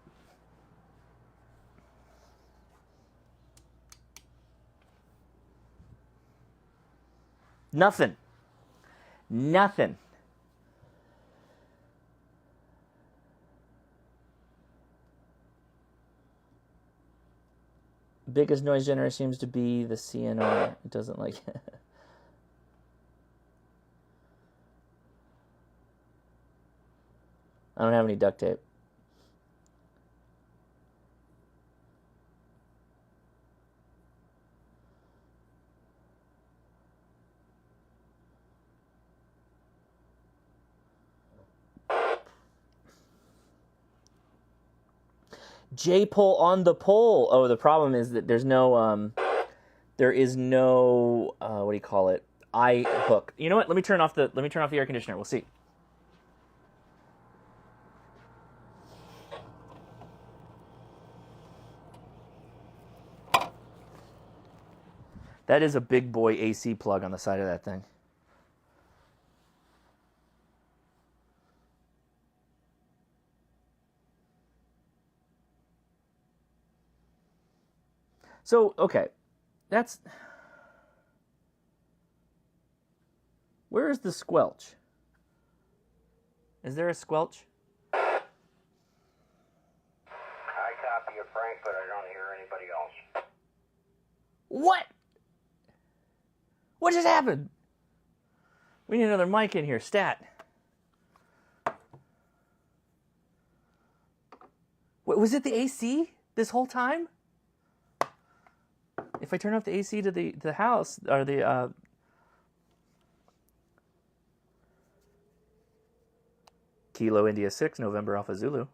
Nothing. Nothing. Biggest noise generator seems to be the CNR. It doesn't like it. I don't have any duct tape. J-pole on the pole. Oh, the problem is that there's no, there is no, what do you call it? Eye hook. You know what? Let me turn off the air conditioner. We'll see. That is a big boy AC plug on the side of that thing. So, okay, that's... Where is the squelch? Is there a squelch? I copy you, Frank, but I don't hear anybody else. What? What just happened? We need another mic in here. Stat. Wait, was it the AC this whole time? If I turn off the AC to the house, or the... Kilo India 6, November Alpha Zulu. Yeah,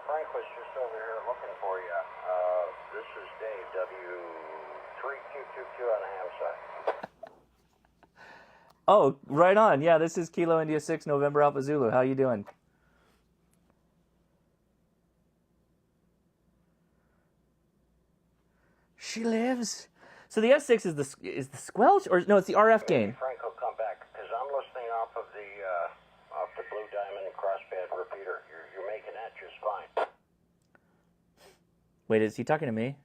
Frank was just over here looking for you. This is Dave, W3222 on the ham side. Oh, right on. Yeah, this is Kilo India 6, November Alpha Zulu. How you doing? She lives. So the S6 is the squelch, or no? It's the RF gain. Frank will come back because I'm listening off of the Blue Diamond crossband repeater. You're making that just fine. Wait, is he talking to me?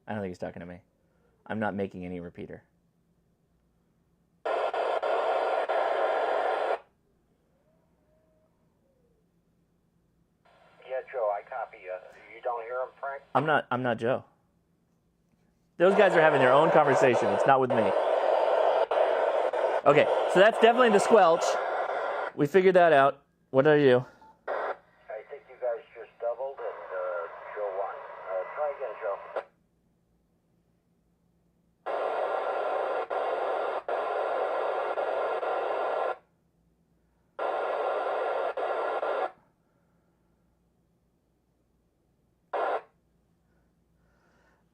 I don't think he's talking to me. I'm not making any repeater. Yeah, Joe, I copy you. You don't hear him, Frank? I'm not Joe. Those guys are having their own conversation. It's not with me. Okay, so that's definitely the squelch. We figured that out. What did I do? I think you guys just doubled and Joe won. Try again, Joe.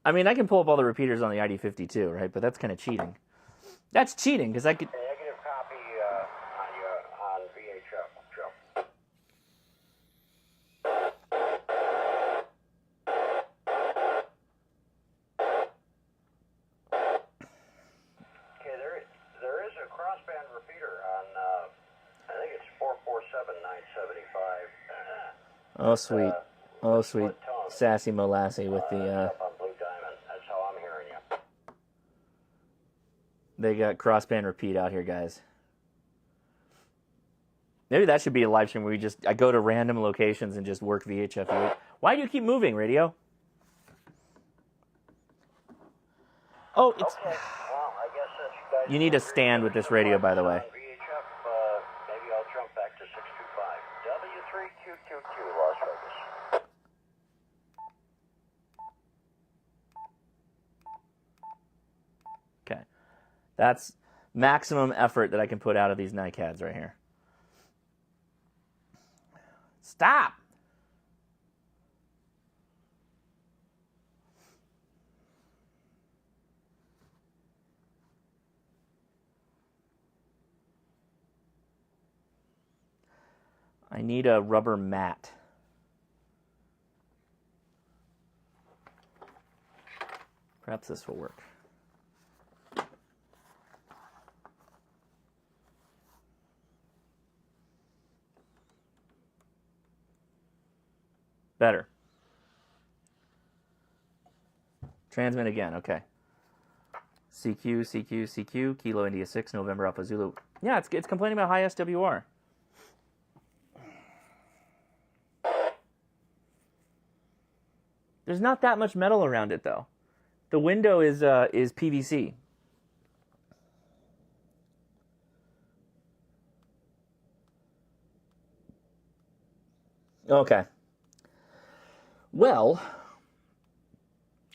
I mean, I can pull up all the repeaters on the ID52, right? But that's kind of cheating. That's cheating, because I could... Negative copy on VHF, Joe. Okay, there is a crossband repeater on, I think it's 447-975. Oh, sweet. Oh, sweet. Sassy Molassie with the... On Blue Diamond. That's how I'm hearing you. They got crossband repeat out here, guys. Maybe that should be a live stream where I go to random locations and just work VHF. Why do you keep moving, radio? Oh, it's... Okay, well, I guess that's you guys... You need to stand with this radio, by the way. VHF, maybe I'll jump back to 625. W3222, Las Vegas. Okay. That's maximum effort that I can put out of these NiCads right here. Stop! I need a rubber mat. Perhaps this will work. Better. Transmit again, okay. CQ, CQ, CQ, Kilo India 6, November Alpha Zulu. Yeah, it's complaining about high SWR. There's not that much metal around it, though. The window is PVC. Okay. Well,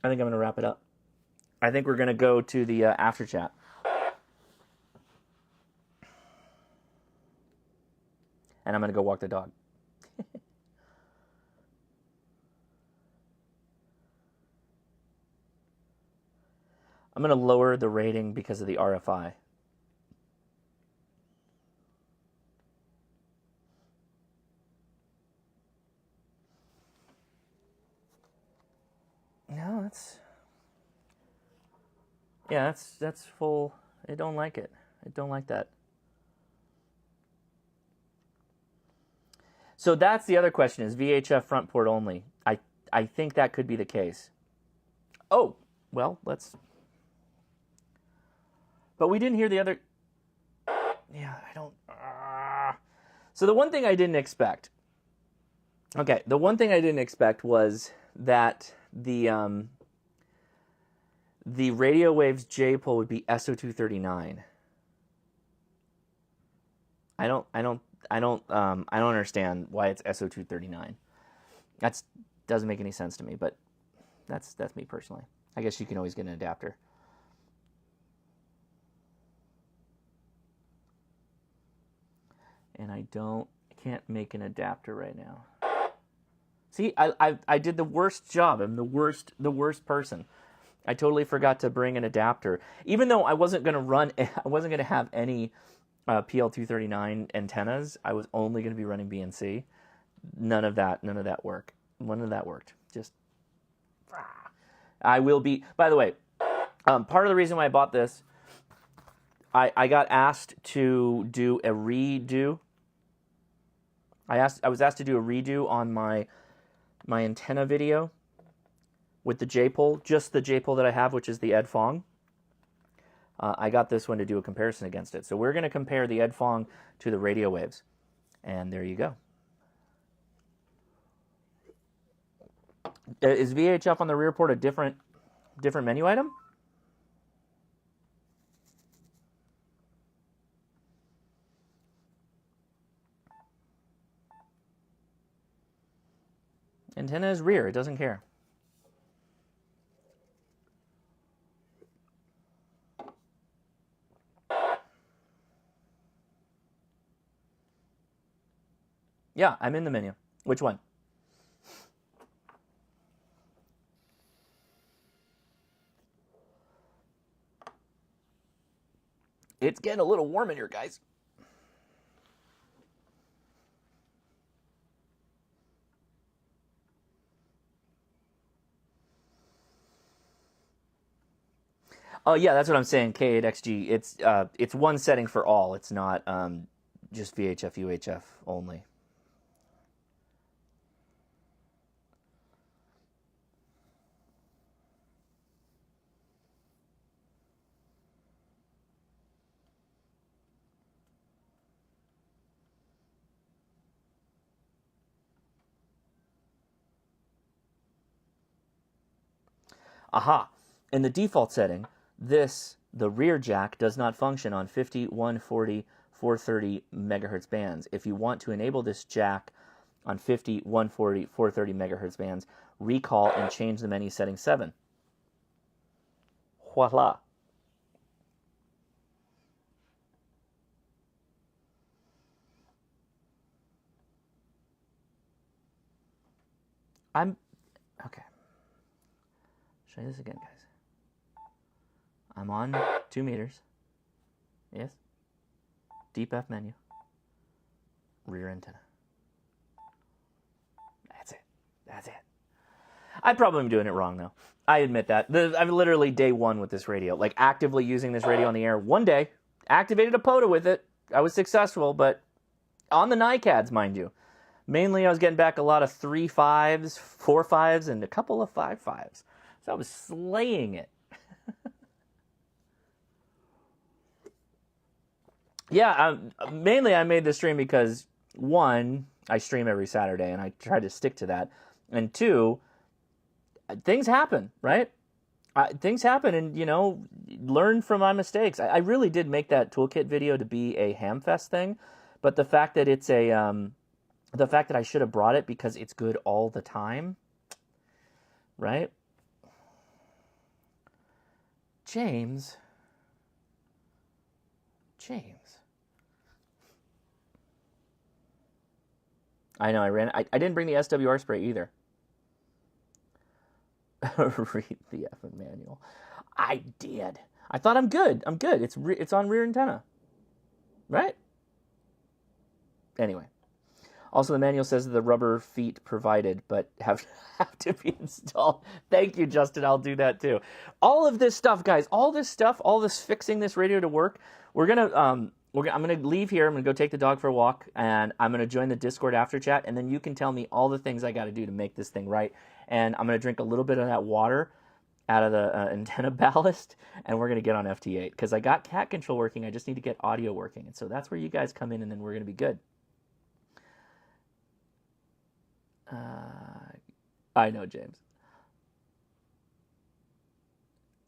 I think I'm going to wrap it up. I think we're going to go to the after chat. And I'm going to go walk the dog. I'm going to lower the rating because of the RFI. No, that's full. I don't like it. I don't like that. So that's the other question, is VHF front port only. I think that could be the case. Oh, well, let's... But we didn't hear the other... Yeah, I don't... So the one thing I didn't expect... Okay, the one thing I didn't expect was that the radio waves J pole would be SO239. I don't understand why it's SO239. That doesn't make any sense to me, but That's me personally. I guess you can always get an adapter. And I can't make an adapter right now. See, I did the worst job. I'm the worst person. I totally forgot to bring an adapter. Even though I wasn't going to have any PL239 antennas. I was only going to be running BNC. None of that worked. None of that worked. Just, I will be, by the way, part of the reason why I bought this, I got asked to do a redo. I was asked to do a redo on my antenna video with the J-pole, just the J-pole that I have, which is the Ed Fong. I got this one to do a comparison against it. So we're going to compare the Ed Fong to the radio waves. And there you go. Is VHF on the rear port a different menu item? Antenna is rear. It doesn't care. Yeah, I'm in the menu. Which one? It's getting a little warm in here, guys. Oh yeah, that's what I'm saying. K8XG. It's one setting for all. It's not just VHF UHF only. Aha! In the default setting, the rear jack does not function on 50, 140, 430 megahertz bands. If you want to enable this jack on 50, 140, 430 megahertz bands, recall and change the menu setting 7. Voila! Okay. Show you this again, guys. I'm on 2 meters. Yes. Deep F menu. Rear antenna. That's it. I probably am doing it wrong, though. I admit that. I'm literally day one with this radio. Like, actively using this radio on the air. One day, activated a POTA with it. I was successful, but on the NICADs, mind you. Mainly, I was getting back a lot of 3.5s, 4.5s, and a couple of 5.5s. So I was slaying it. Yeah, mainly I made this stream because, one, I stream every Saturday, and I try to stick to that. And two, things happen, right? Things happen, and, learn from my mistakes. I really did make that toolkit video to be a Hamfest thing, but the fact that it's the fact that I should have brought it because it's good all the time, right? James. I know, I didn't bring the SWR spray either. Read the effing manual. I did. I thought I'm good. It's on rear antenna. Right? Anyway. Also, the manual says that the rubber feet provided, but have to be installed. Thank you, Justin. I'll do that too. All of this stuff, guys. All this fixing this radio to work. I'm gonna leave here. I'm gonna go take the dog for a walk, and I'm gonna join the Discord after chat, and then you can tell me all the things I got to do to make this thing right. And I'm gonna drink a little bit of that water out of the antenna ballast, and we're gonna get on FT8 because I got cat control working. I just need to get audio working, and so that's where you guys come in, and then we're gonna be good. I know, James.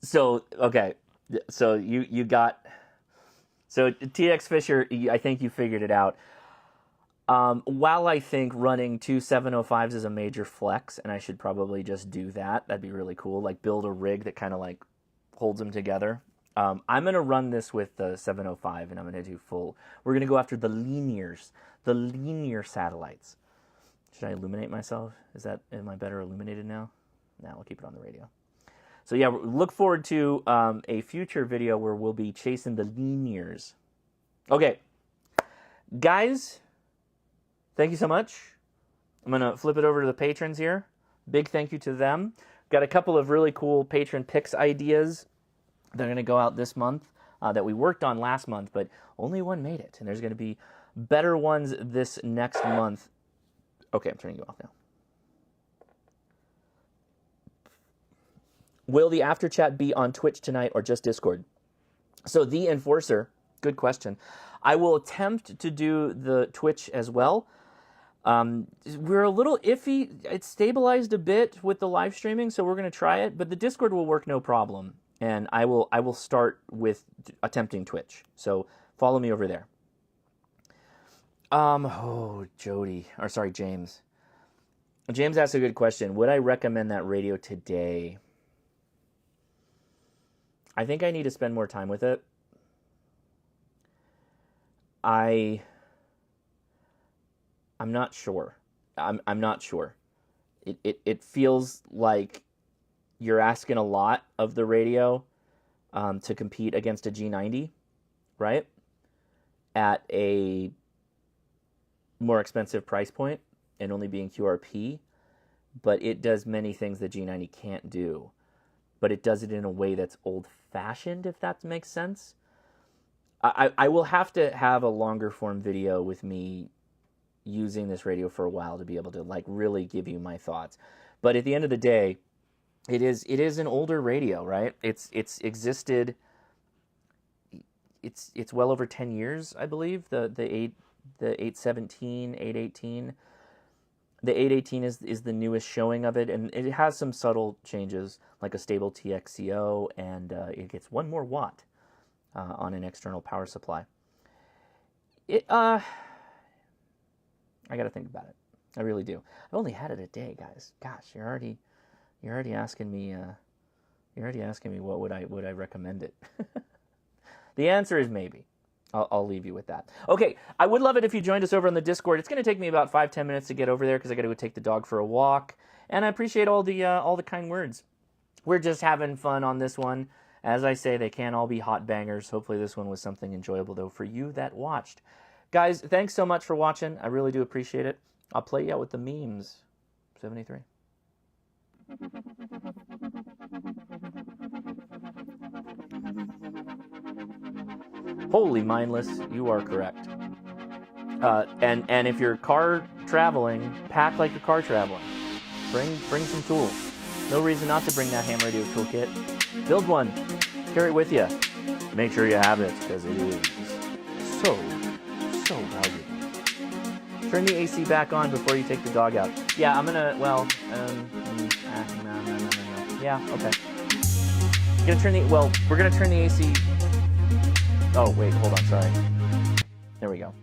So, okay. So you got... So, TX Fisher, I think you figured it out. While I think running two 705s is a major flex, and I should probably just do that, that'd be really cool. Like build a rig that kind of like holds them together. I'm going to run this with the 705, and I'm going to do full. We're going to go after the linear satellites. Should I illuminate myself? Am I better illuminated now? No, I'll keep it on the radio. So yeah, look forward to a future video where we'll be chasing the linears. Okay, guys, thank you so much. I'm going to flip it over to the patrons here. Big thank you to them. Got a couple of really cool patron picks ideas that are going to go out this month that we worked on last month, but only one made it. And there's going to be better ones this next month. Okay, I'm turning you off now. Will the after chat be on Twitch tonight or just Discord? So the Enforcer, good question. I will attempt to do the Twitch as well. We're a little iffy. It's stabilized a bit with the live streaming, so we're going to try it. But the Discord will work no problem, and I will start with attempting Twitch. So follow me over there. James. James asked a good question. Would I recommend that radio today? I think I need to spend more time with it. I'm not sure. I'm not sure. It feels like you're asking a lot of the radio to compete against a G90, right? At a more expensive price point and only being QRP, but it does many things that G90 can't do. But it does it in a way that's old-fashioned, if that makes sense. I will have to have a longer form video with me using this radio for a while to be able to like really give you my thoughts. But at the end of the day, it is an older radio, right? It's existed. It's well over 10 years, I believe. The 817, 818. The 818 is the newest showing of it, and it has some subtle changes, like a stable TXCO, and it gets 1 more watt on an external power supply. I got to think about it. I really do. I've only had it a day, guys. Gosh, you're already asking me. You're already asking me would I recommend it? The answer is maybe. I'll leave you with that. Okay, I would love it if you joined us over on the Discord. It's going to take me about 5-10 minutes to get over there because I got to go take the dog for a walk. And I appreciate all the kind words. We're just having fun on this one. As I say, they can't all be hot bangers. Hopefully this one was something enjoyable, though, for you that watched. Guys, thanks so much for watching. I really do appreciate it. I'll play you out with the memes. 73. Holy mindless, you are correct. And if you're car traveling, pack like you're car traveling. Bring some tools. No reason not to bring that ham radio toolkit. Build one. Carry it with you. Make sure you have it, because it is so valuable. Turn the AC back on before you take the dog out. Yeah, I'm gonna, no. Yeah, okay. We're gonna turn the AC. Oh, wait, hold on, sorry. There we go.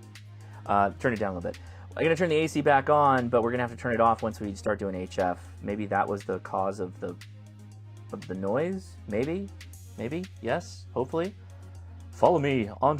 Turn it down a little bit. I'm going to turn the AC back on, but we're going to have to turn it off once we start doing HF. Maybe that was the cause of the noise? Maybe? Yes? Hopefully? Follow me onto the